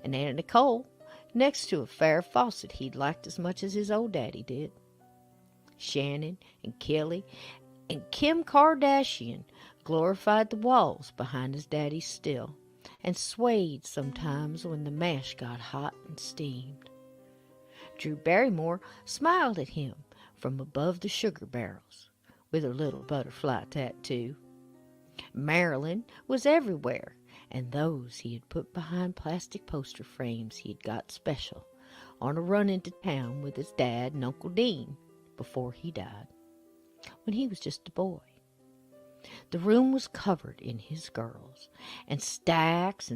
and Anna Nicole next to a Farrah Fawcett he'd liked as much as his old daddy did. Shannon and Kelly and Kim Kardashian glorified the walls behind his daddy's still, and swayed sometimes when the mash got hot and steamed. Drew Barrymore smiled at him from above the sugar barrels, with her little butterfly tattoo. Marilyn was everywhere, and those he had put behind plastic poster frames he had got special on a run into town with his dad and Uncle Dean before he died, when he was just a boy. The room was covered in his girls, and stacks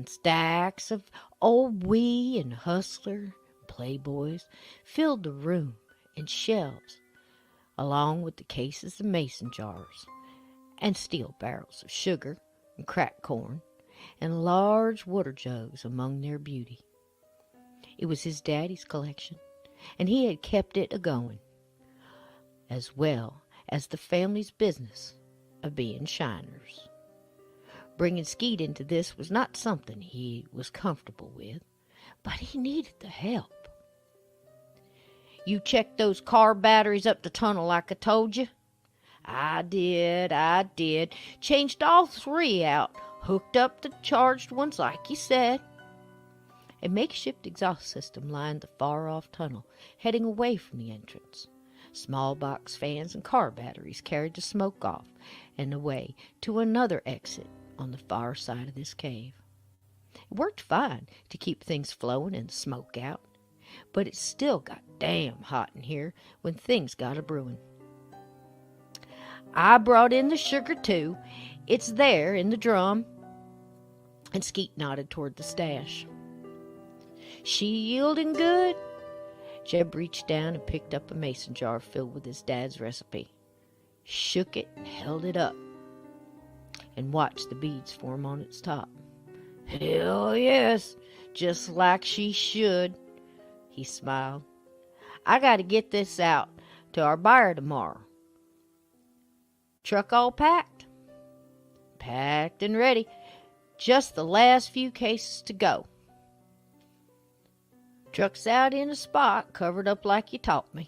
of old Wee and Hustler Playboys filled the room, and shelves, along with the cases of mason jars, and steel barrels of sugar and cracked corn, and large water jugs among their beauty. It was his daddy's collection, and he had kept it a-going, as well as the family's business of being shiners. Bringing Skeet into this was not something he was comfortable with, but he needed the help. "You checked those car batteries up the tunnel like I told you?" I did. Changed all 3 out. Hooked up the charged ones like you said." A makeshift exhaust system lined the far-off tunnel, heading away from the entrance. Small box fans and car batteries carried the smoke off and away to another exit on the far side of this cave. It worked fine to keep things flowing and the smoke out, but it still got damn hot in here when things got a-brewing. "I brought in the sugar, too. It's there in the drum." And Skeet nodded toward the stash. "She yielding good?" Jeb reached down and picked up a mason jar filled with his dad's recipe, shook it and held it up, and watched the beads form on its top. "Hell yes, just like she should," he smiled. "I got to get this out to our buyer tomorrow. Truck all packed?" "Packed and ready. Just the last few cases to go." "Truck's out in a spot, covered up like you taught me."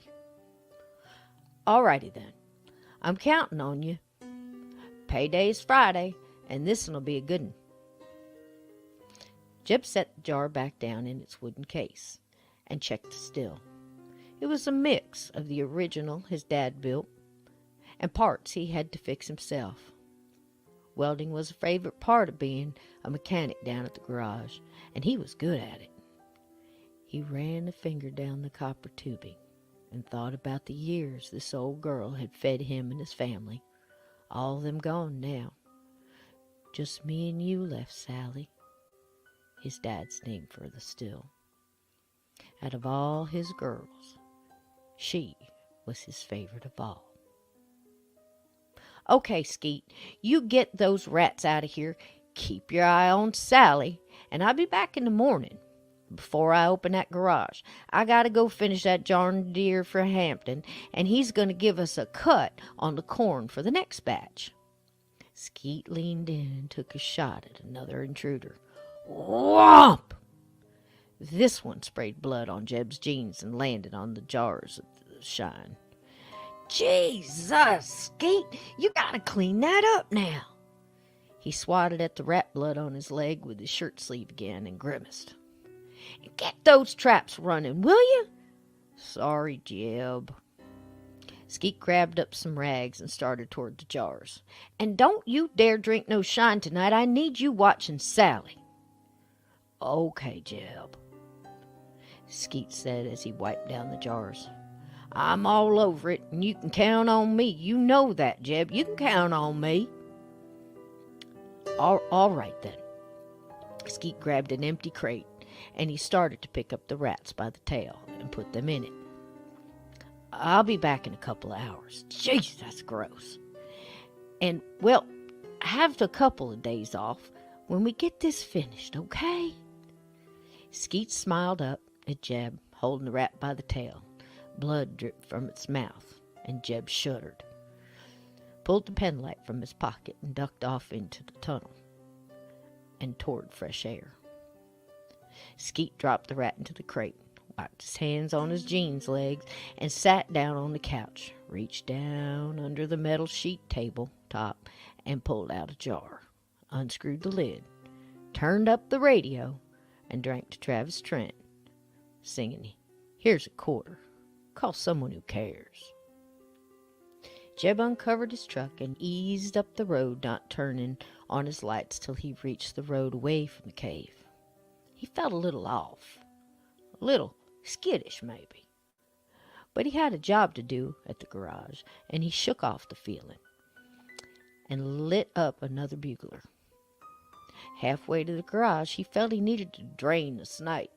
"All righty then. I'm counting on you. Payday's Friday, and this'll be a good one." Jeb set the jar back down in its wooden case and checked the still. It was a mix of the original his dad built and parts he had to fix himself. Welding was a favorite part of being a mechanic down at the garage, and he was good at it. He ran a finger down the copper tubing and thought about the years this old girl had fed him and his family. All of them gone now. "Just me and you left, Sally," his dad's name for the still. Out of all his girls, she was his favorite of all. "Okay, Skeet, you get those rats out of here. Keep your eye on Sally, and I'll be back in the morning. Before I open that garage, I gotta go finish that John Deere for Hampton, and he's gonna give us a cut on the corn for the next batch." Skeet leaned in and took a shot at another intruder. Whomp! This one sprayed blood on Jeb's jeans and landed on the jars of the shine. "Jesus, Skeet, you gotta clean that up now." He swatted at the rat blood on his leg with his shirt sleeve again and grimaced. "Get those traps running, will you?" "Sorry, Jeb." Skeet grabbed up some rags and started toward the jars. "And don't you dare drink no shine tonight. I need you watching Sally." "Okay, Jeb," Skeet said as he wiped down the jars. "I'm all over it, and you can count on me. You know that, Jeb. You can count on me." All right, then. Skeet grabbed an empty crate, and he started to pick up the rats by the tail and put them in it. I'll be back in a couple of hours. Jeez, that's gross. And, well, have a couple of days off when we get this finished, okay? Skeet smiled up at Jeb, holding the rat by the tail. Blood dripped from its mouth, and Jeb shuddered, pulled the penlight from his pocket, and ducked off into the tunnel and toward fresh air. Skeet dropped the rat into the crate, wiped his hands on his jeans legs, and sat down on the couch, reached down under the metal sheet table top, and pulled out a jar, unscrewed the lid, turned up the radio, and drank to Travis Trent, singing, "Here's a quarter. Call someone who cares." Jeb uncovered his truck and eased up the road, not turning on his lights till he reached the road away from the cave. He felt a little off, a little skittish maybe, but he had a job to do at the garage, and he shook off the feeling and lit up another bugler. Halfway to the garage, he felt he needed to drain the snake,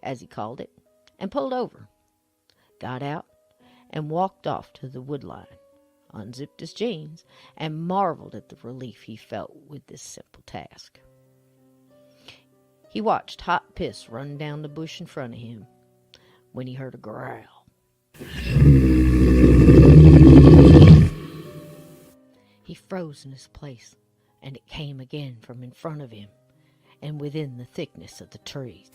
as he called it, and pulled over, got out, and walked off to the wood line, unzipped his jeans, and marveled at the relief he felt with this simple task. He watched hot piss run down the bush in front of him when he heard a growl. He froze in his place, and it came again from in front of him and within the thickness of the trees.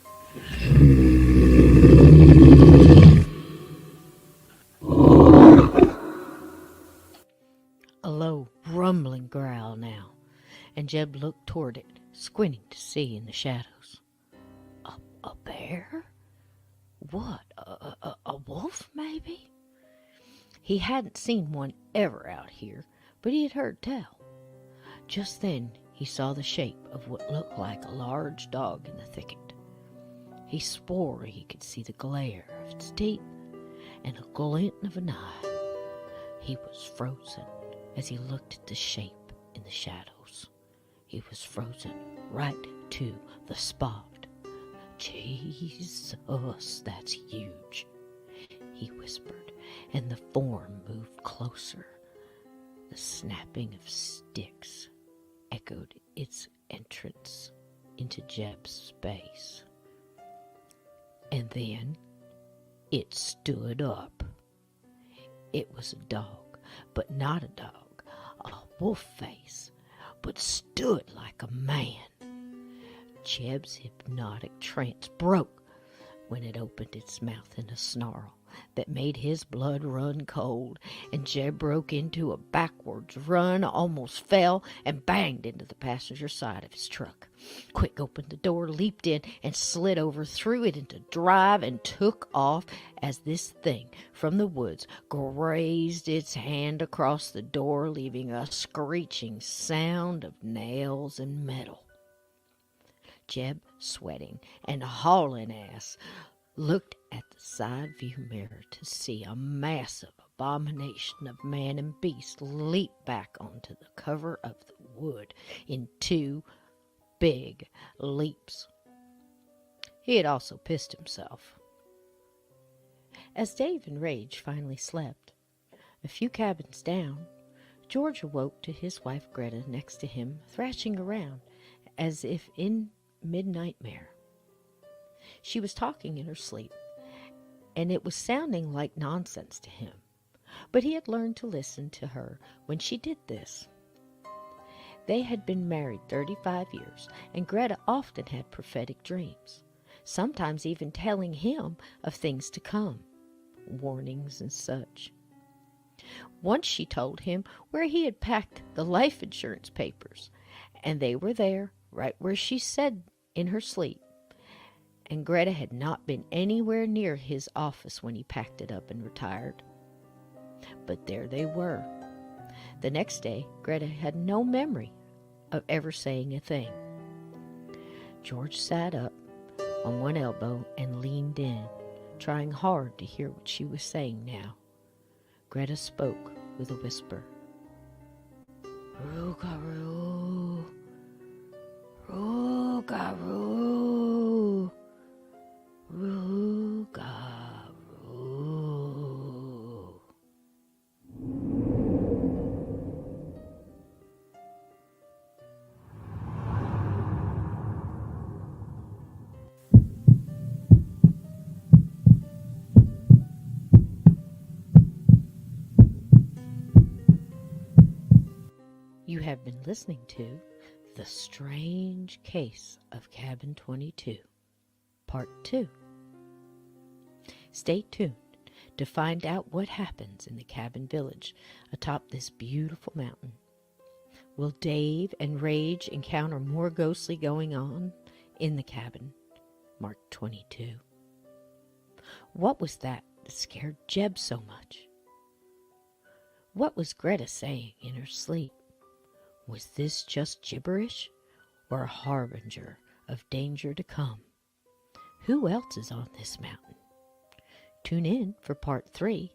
A low, rumbling growl now, and Jeb looked toward it, squinting to see in the shadows. A bear? What, a wolf, maybe? He hadn't seen one ever out here, but he had heard tell. Just then he saw the shape of what looked like a large dog in the thicket. He swore he could see the glare of its teeth and a glint of an eye. He was frozen as he looked at the shape in the shadows. He was frozen right to the spot. "Jesus, that's huge," he whispered, and the form moved closer. The snapping of sticks echoed its entrance into Jeb's space. And then it stood up. It was a dog, but not a dog, a wolf face, but stood like a man. Jeb's hypnotic trance broke when it opened its mouth in a snarl that made his blood run cold, and Jeb broke into a backwards run, almost fell, and banged into the passenger side of his truck. Quick opened the door, leaped in, and slid over, threw it into drive, and took off as this thing from the woods grazed its hand across the door, leaving a screeching sound of nails and metal. Jeb, sweating and hauling ass, looked at the side view mirror to see a massive abomination of man and beast leap back onto the cover of the wood in 2 big leaps. He had also pissed himself. As Dave and Rage finally slept, a few cabins down, George awoke to his wife Greta next to him, thrashing around as if in mid-nightmare. She was talking in her sleep, and it was sounding like nonsense to him, but he had learned to listen to her when she did this. They had been married 35 years, and Greta often had prophetic dreams, sometimes even telling him of things to come, warnings and such. Once she told him where he had packed the life insurance papers, and they were there, right where she said in her sleep, and Greta had not been anywhere near his office when he packed it up and retired. But there they were. The next day, Greta had no memory of ever saying a thing. George sat up on one elbow and leaned in, trying hard to hear what she was saying now. Greta spoke with a whisper. "Roogaroo, roogaroo, roogaroo." You have been listening to The Strange Case of Cabin 22, Part 2. Stay tuned to find out what happens in the cabin village atop this beautiful mountain. Will Dave and Rage encounter more ghostly going on in the cabin marked 22? What was that scared Jeb so much? What was Greta saying in her sleep? Was this just gibberish or a harbinger of danger to come? Who else is on this mountain? Tune in for part 3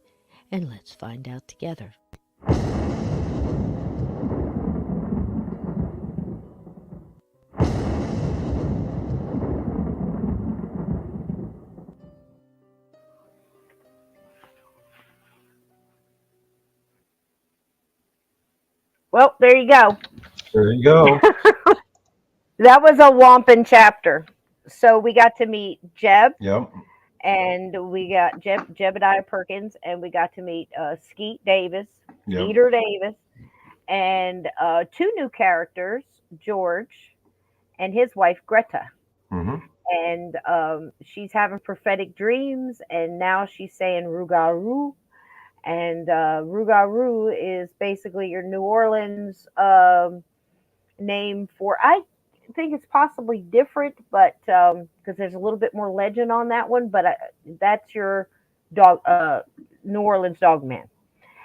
and let's find out together. Well, there you go. There you go. That was a Wampin chapter. So we got to meet Jeb, Yep. and we got Jebediah Perkins, and we got to meet Skeet Davis, Yep. Skeeter Davis, and 2 new characters, George and his wife Greta. hmm And she's having prophetic dreams, and now she's saying Rougarou. And Rougarou is basically your New Orleans name for, I think it's possibly different, but because there's a little bit more legend on that one, but that's your dog, New Orleans dog man.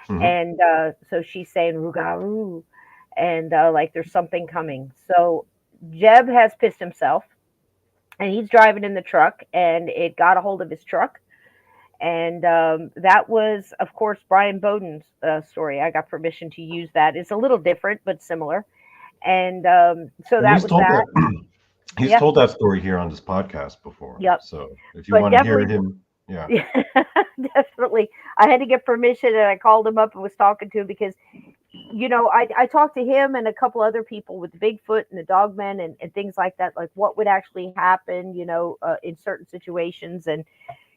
hmm And so she's saying Rougarou, and like there's something coming. So Jeb has pissed himself, and he's driving in the truck, and it got a hold of his truck. And that was, of course, Brian Bowden's story. I got permission to use that. It's a little different, but similar. And so And that he's was told that. that. He's Yeah. told that story here on this podcast before. Yep. So if you But want to hear definitely- him, yeah. Yeah, definitely. I had to get permission, and I called him up and was talking to him because, you know, I talked to him and a couple other people with Bigfoot and the Dogman and things like that, like what would actually happen, you know, in certain situations. And,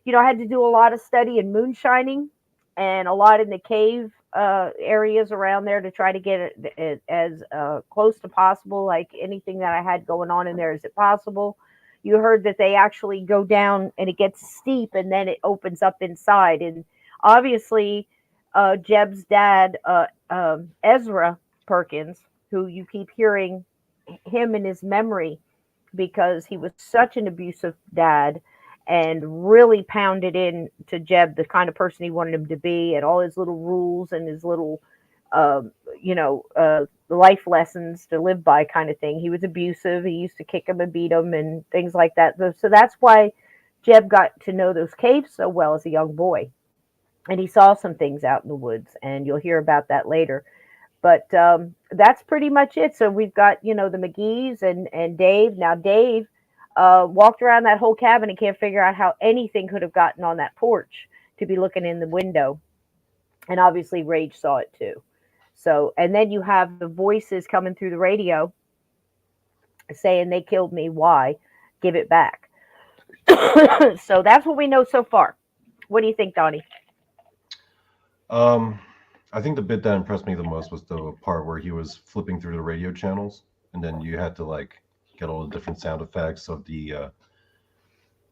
you know, I had to do a lot of study in moonshining and a lot in the cave areas around there to try to get it as close to possible. Like anything that I had going on in there, is it possible? You heard that they actually go down and it gets steep and then it opens up inside. And obviously, Jeb's dad, Ezra Perkins, who you keep hearing him in his memory because he was such an abusive dad and really pounded in to Jeb the kind of person he wanted him to be, and all his little rules and his little, you know, life lessons to live by kind of thing. He was abusive. He used to kick him and beat him and things like that. So that's why Jeb got to know those caves so well as a young boy. And he saw some things out in the woods, and you'll hear about that later. But that's pretty much it. So we've got, you know, the McGees and Dave. Now, Dave walked around that whole cabin and can't figure out how anything could have gotten on that porch to be looking in the window. And obviously Rage saw it too. So, and then you have the voices coming through the radio saying they killed me. Why? Give it back. So that's what we know so far. What do you think, Donnie? I think the bit that impressed me the most was the part where he was flipping through the radio channels, and then you had to like get all the different sound effects of the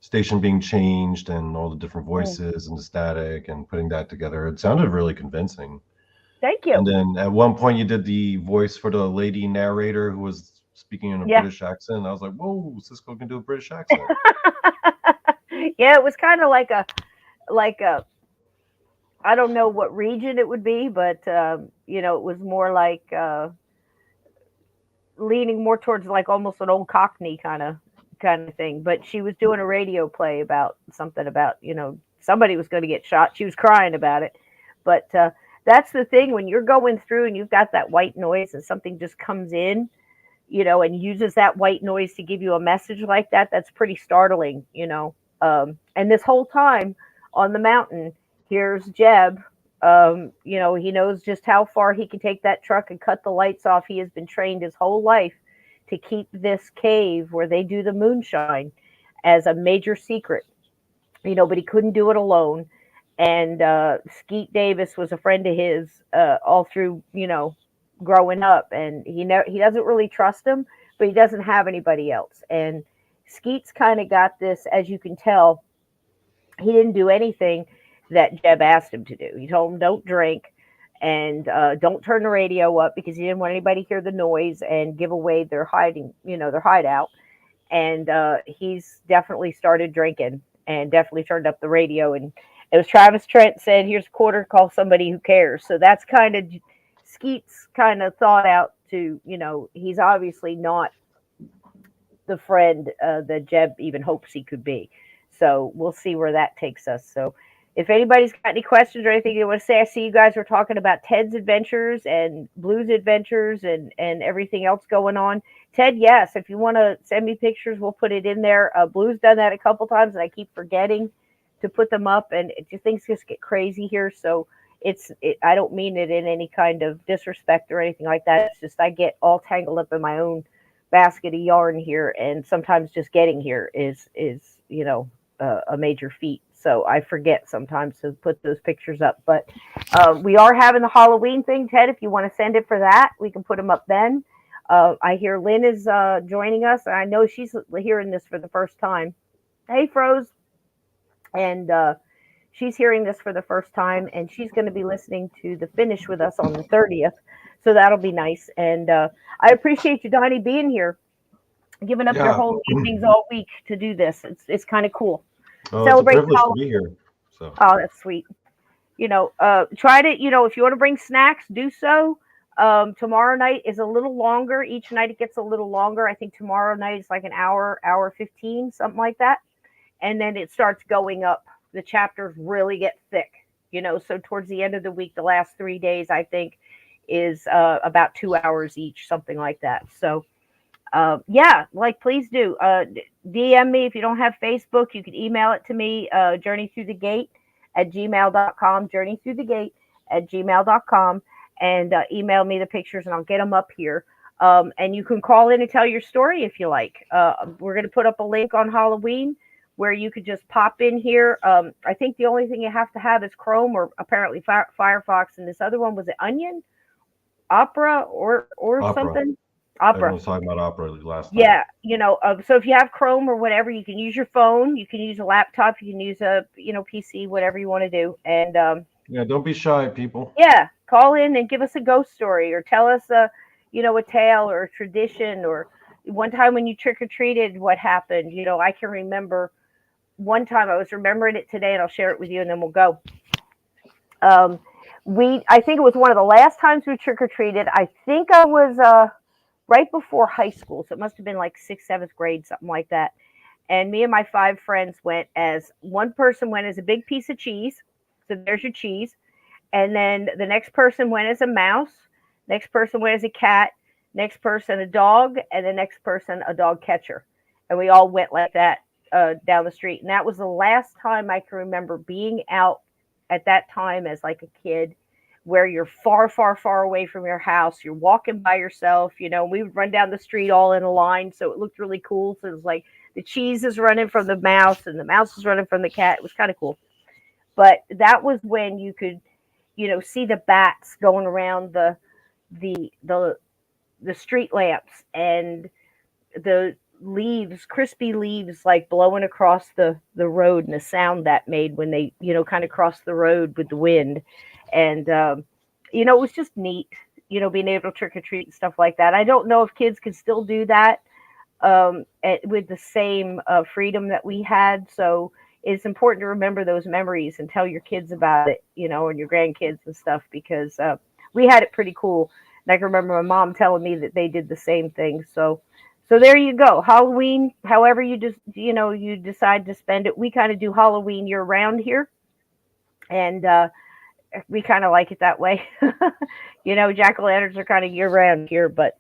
station being changed and all the different voices and the static and putting that together. It sounded really convincing. Thank you. And then at one point you did the voice for the lady narrator who was speaking in a Yeah. British accent. I was like, whoa, Cisco can do a British accent. Yeah, it was kind of like a I don't know what region it would be, but you know, it was more like leaning more towards like almost an old Cockney kind of thing. But she was doing a radio play about something about, you know, somebody was going to get shot. She was crying about it. But that's the thing, when you're going through and you've got that white noise and something just comes in, you know, and uses that white noise to give you a message like that, that's pretty startling, you know. And this whole time on the mountain, here's Jeb. You know, he knows just how far he can take that truck and cut the lights off. He has been trained his whole life to keep this cave where they do the moonshine as a major secret, you know, but he couldn't do it alone. And Skeet Davis was a friend of his all through, you know, growing up, and he doesn't really trust him, but he doesn't have anybody else. And Skeet's kind of got this, as you can tell. He didn't do anything that Jeb asked him to do. He told him don't drink and don't turn the radio up because he didn't want anybody to hear the noise and give away their their hideout. And he's definitely started drinking and definitely turned up the radio. And it was Travis Trent said, "Here's a quarter, call somebody who cares." So that's kind of Skeet's kind of thought out to, he's obviously not the friend that Jeb even hopes he could be. So we'll see where that takes us. So if anybody's got any questions or anything you want to say, I see you guys were talking about Ted's adventures and Blue's adventures and everything else going on. Ted, yes, if you want to send me pictures, we'll put it in there. Blue's done that a couple times, and I keep forgetting to put them up, and things just get crazy here. So I don't mean it in any kind of disrespect or anything like that. It's just I get all tangled up in my own basket of yarn here, and sometimes just getting here is a major feat. So I forget sometimes to put those pictures up. But we are having the Halloween thing, Ted. If you want to send it for that, we can put them up then. I hear Lynn is joining us, and I know she's hearing this for the first time. Hey, Froze. And she's hearing this for the first time, and she's going to be listening to the finish with us on the 30th. So that'll be nice. And I appreciate you, Donny, being here, giving up your whole evenings all week to do this. It's kind of cool. Oh, celebrate it's a privilege to be here. So. Oh, that's sweet. Try to, if you want to bring snacks, do so. Tomorrow night is a little longer. Each night it gets a little longer. I think tomorrow night is like an hour 15, something like that. And then it starts going up. The chapters really get thick, so towards the end of the week, the last 3 days, I think, is about 2 hours each, something like that. So, please do. DM me if you don't have Facebook. You can email it to me, journeythroughthegate@gmail.com, journeythroughthegate@gmail.com, and email me the pictures, and I'll get them up here. And you can call in and tell your story if you like. We're going to put up a link on Halloween where you could just pop in here. I think the only thing you have to have is Chrome or apparently Firefox, and this other one, was it Onion? Opera or Opera. Something? Opera. I was talking about Opera last time. Yeah, so if you have Chrome or whatever, you can use your phone, you can use a laptop, you can use a, PC, whatever you want to do. And don't be shy, people. Yeah, call in and give us a ghost story, or tell us a tale or a tradition, or one time when you trick-or-treated, what happened. I can remember one time, I was remembering it today, and I'll share it with you, and then we'll go. I think it was one of the last times we trick-or-treated. I think I was right before high school, so it must have been like 6th, 7th grade, something like that. And me and my 5 friends went as, one person went as a big piece of cheese, so there's your cheese. And then the next person went as a mouse, next person went as a cat, next person a dog, and the next person a dog catcher. And we all went like that down the street. And that was the last time I can remember being out at that time as like a kid, where you're far, far, far away from your house. You're walking by yourself, we would run down the street all in a line. So it looked really cool. So it was like the cheese is running from the mouse and the mouse is running from the cat. It was kind of cool. But that was when you could, see the bats going around the street lamps, and the leaves, crispy leaves, like blowing across the road, and the sound that made when they, kind of crossed the road with the wind. And, it was just neat, being able to trick or treat and stuff like that. I don't know if kids can still do that with the same freedom that we had. So it's important to remember those memories and tell your kids about it, and your grandkids and stuff, because we had it pretty cool. And I can remember my mom telling me that they did the same thing. So there you go. Halloween, however you just, you decide to spend it. We kind of do Halloween year round here. And we kind of like it that way. Jack-o'-lanterns are kind of year round here, but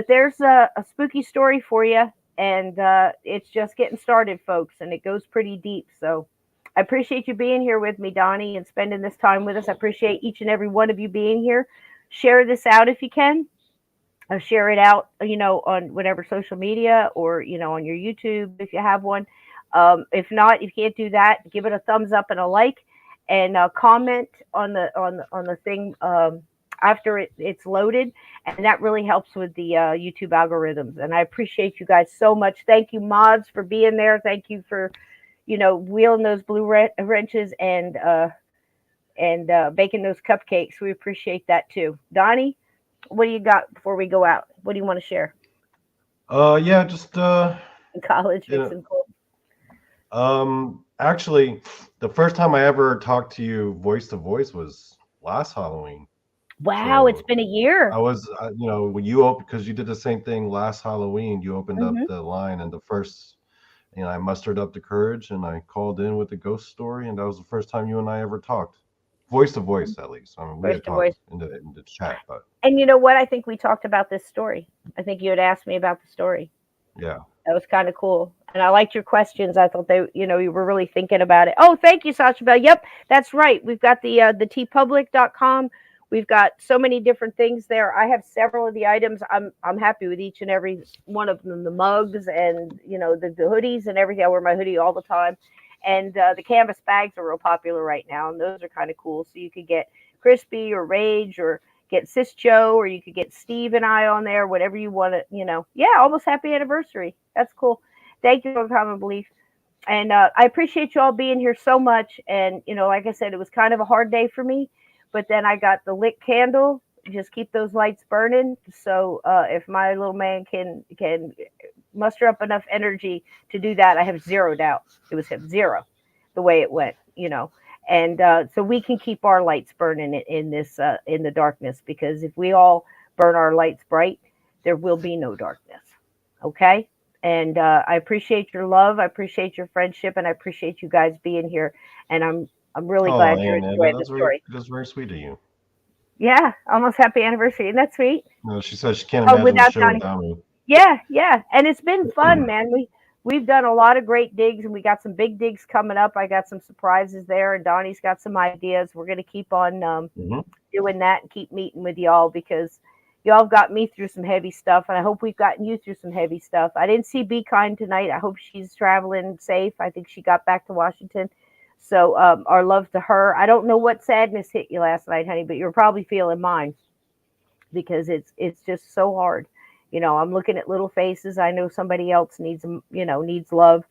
there's a spooky story for you. And it's just getting started, folks, and it goes pretty deep. So I appreciate you being here with me, Donny, and spending this time with us. I appreciate each and every one of you being here. Share this out if you can. Share it out, on whatever social media, or, on your YouTube if you have one. If not, if you can't do that, give it a thumbs up and a like, and comment on the thing. after it's loaded, and that really helps with the YouTube algorithms. And I appreciate you guys so much. Thank you, mods, for being there. Thank you for wheeling those blue wrenches and baking those cupcakes. We appreciate that too. Donnie, what do you got before we go out? What do you want to share? Yeah, just In college, you fixing cold. actually, the first time I ever talked to you voice to voice was last Halloween. Wow, it's So been a year. I was, when you opened, because you did the same thing last Halloween, you opened up Mhm. the line, and the first, I mustered up the courage and I called in with the ghost story, and that was the first time you and I ever talked, voice to voice at least. I mean, we Voice had to talked voice. in the chat, but And you know what? I think we talked about this story. I think you had asked me about the story. yeah. That was kind of cool. And I liked your questions. I thought you were really thinking about it. Oh, thank you, Sasha Bell. Yep, that's right. We've got the tpublic.com. We've got so many different things there. I have several of the items. I'm happy with each and every one of them. The mugs and the hoodies and everything. I wear my hoodie all the time. And the canvas bags are real popular right now, and those are kind of cool. So you could get Crispy or Rage or get Sis Joe, or you could get Steve and I on there, whatever you want to. Yeah, almost happy anniversary. That's cool. Thank you for Common Belief. And I appreciate you all being here so much. And, like I said, it was kind of a hard day for me, but then I got the lit candle. Just keep those lights burning. So if my little man can muster up enough energy to do that, I have zero doubt it was him. Zero, the way it went, and so we can keep our lights burning in this in the darkness, because if we all burn our lights bright, there will be no darkness. Okay. And I appreciate your love, I appreciate your friendship, and I appreciate you guys being here. And I'm really Oh, glad you're and enjoying the story. that's very sweet of you. Yeah, almost happy anniversary. Isn't that sweet? No, she says she can't Oh, imagine the without show Donnie. without me. Yeah, and it's been fun, man. We've done a lot of great digs, and we got some big digs coming up. I got some surprises there, and Donnie's got some ideas. We're gonna keep on Hmm. doing that and keep meeting with y'all, because y'all got me through some heavy stuff, and I hope we've gotten you through some heavy stuff. I didn't see Be Kind tonight. I hope she's traveling safe. I think she got back to Washington. So our love to her. I don't know what sadness hit you last night, honey, but you're probably feeling mine, because it's just so hard. I'm looking at little faces. I know somebody else needs love,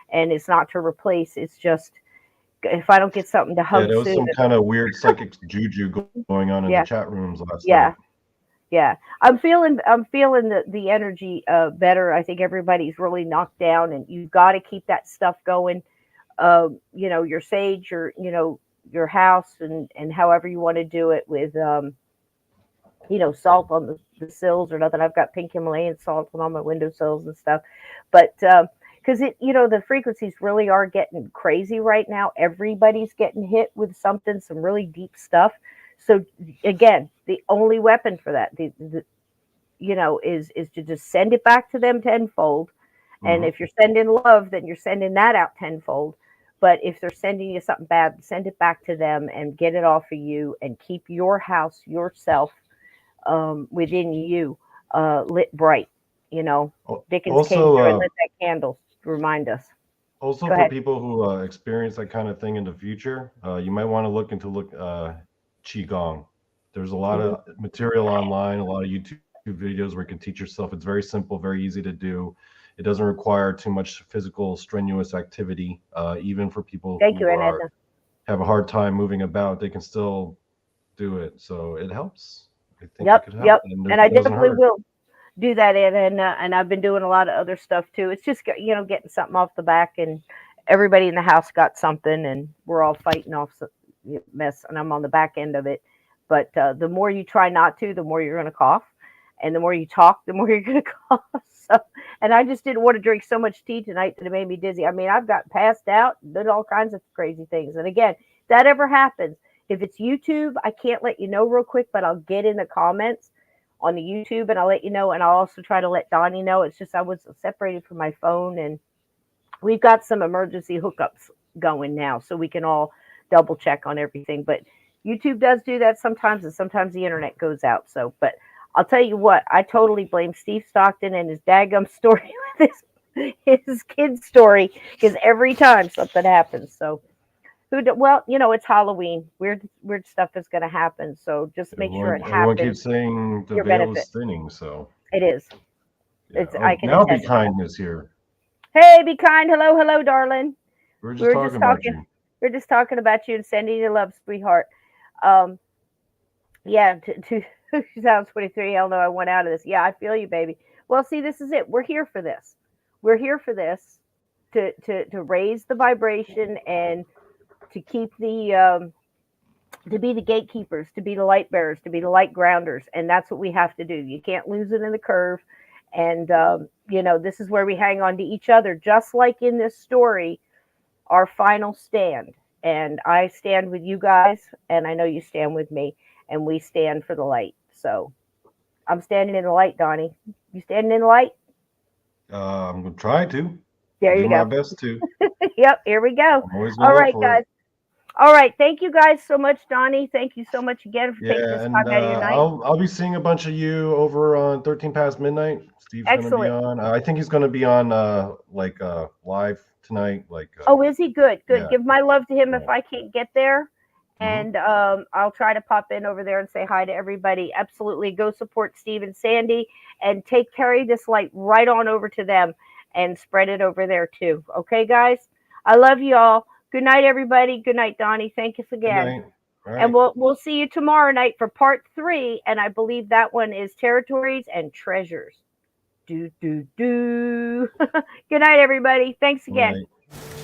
and it's not to replace. It's just, if I don't get something to Yeah, hug there was soon. some kind of weird psychic juju going on in the Yeah, chat rooms last yeah, night. yeah. I'm feeling the energy better. I think everybody's really knocked down, and you've got to keep that stuff going. Your sage, your house, and however you want to do it with salt on the sills or nothing. I've got pink Himalayan salt on all my windowsills and stuff. But because the frequencies really are getting crazy right now. Everybody's getting hit with some really deep stuff. So again, the only weapon for that, is to just send it back to them tenfold. And Hmm. if you're sending love, then you're sending that out tenfold. But if they're sending you something bad, send it back to them and get it off of you, and keep your house, yourself, within you, lit bright. Dickens came through and Also, lit that candle to remind us. also Go for ahead. people who experience that kind of thing in the future, you might want to look into qigong. There's a lot Mhm. of material online, a lot of YouTube videos where you can teach yourself. It's very simple, very easy to do. It doesn't require too much physical strenuous activity. Even for people Thank you, who Aunt Edna. have a hard time moving about, they can still do it. So it helps. I think it Yep, could help, yep. and And I it doesn't definitely hurt. will do that, and I've been doing a lot of other stuff too. It's just getting something off the back, and everybody in the house got something, and we're all fighting off some mess, and I'm on the back end of it. But the more you try not to, the more you're going to cough, and the more you talk, the more you're going to cough. So, and I just didn't want to drink so much tea tonight that it made me dizzy. I mean, I've got passed out, did all kinds of crazy things. And again, if that ever happens, if it's YouTube, I can't let you know real quick, but I'll get in the comments on the YouTube, and I'll let you know. And I'll also try to let Donnie know. It's just I was separated from my phone, and we've got some emergency hookups going now, so we can all double check on everything. But YouTube does do that sometimes, and sometimes the internet goes out. So, but I'll tell you what, I totally blame Steve Stockton and his daggum story with his kid's story, because every time something happens. So Well, it's Halloween. Weird stuff is going to happen. So just make sure it Everyone happens keeps saying for the your veil benefit. is thinning, so It is. yeah. I Oh, can now Be attest to that. Kind is here. Hey, Be Kind. Hello, hello, darling. We were We just were talking just about talking. you. We're just talking about you and sending you love, sweetheart. Um, yeah, to 2023. Hell no, I went out of this. Yeah, I feel you, baby. Well, see, this is it. We're here for this. We're here for this to raise the vibration and to keep to be the gatekeepers, to be the light bearers, to be the light grounders, and that's what we have to do. You can't lose it in the curve, and this is where we hang on to each other, just like in this story, our final stand. And I stand with you guys, and I know you stand with me, and we stand for the light. So I'm standing in the light, Donnie. You standing in the light? I'm gonna try to There do you my go. best to. Yep, here we go. I'm always All gonna look right, for guys. it. All right. Thank you guys so much, Donnie. Thank you so much again for taking Yeah, this and time out of your night. I'll be seeing a bunch of you over on 13 past midnight. Steve's gonna be Excellent. on. I think he's gonna be on live tonight. Oh, is he good? Good. Yeah. Give my love to him if Yeah. I can't get there. Mhm. And I'll try to pop in over there and say hi to everybody. Absolutely. Go support Steve and Sandy and carry this light right on over to them and spread it over there too. Okay, guys? I love you all. Good night, everybody. Good night, Donnie. Thank you Good again. night. All And right. we'll see you tomorrow night for part 3. And I believe that one is territories and treasures. Do, do, do. Good night, everybody. Thanks Good again. night.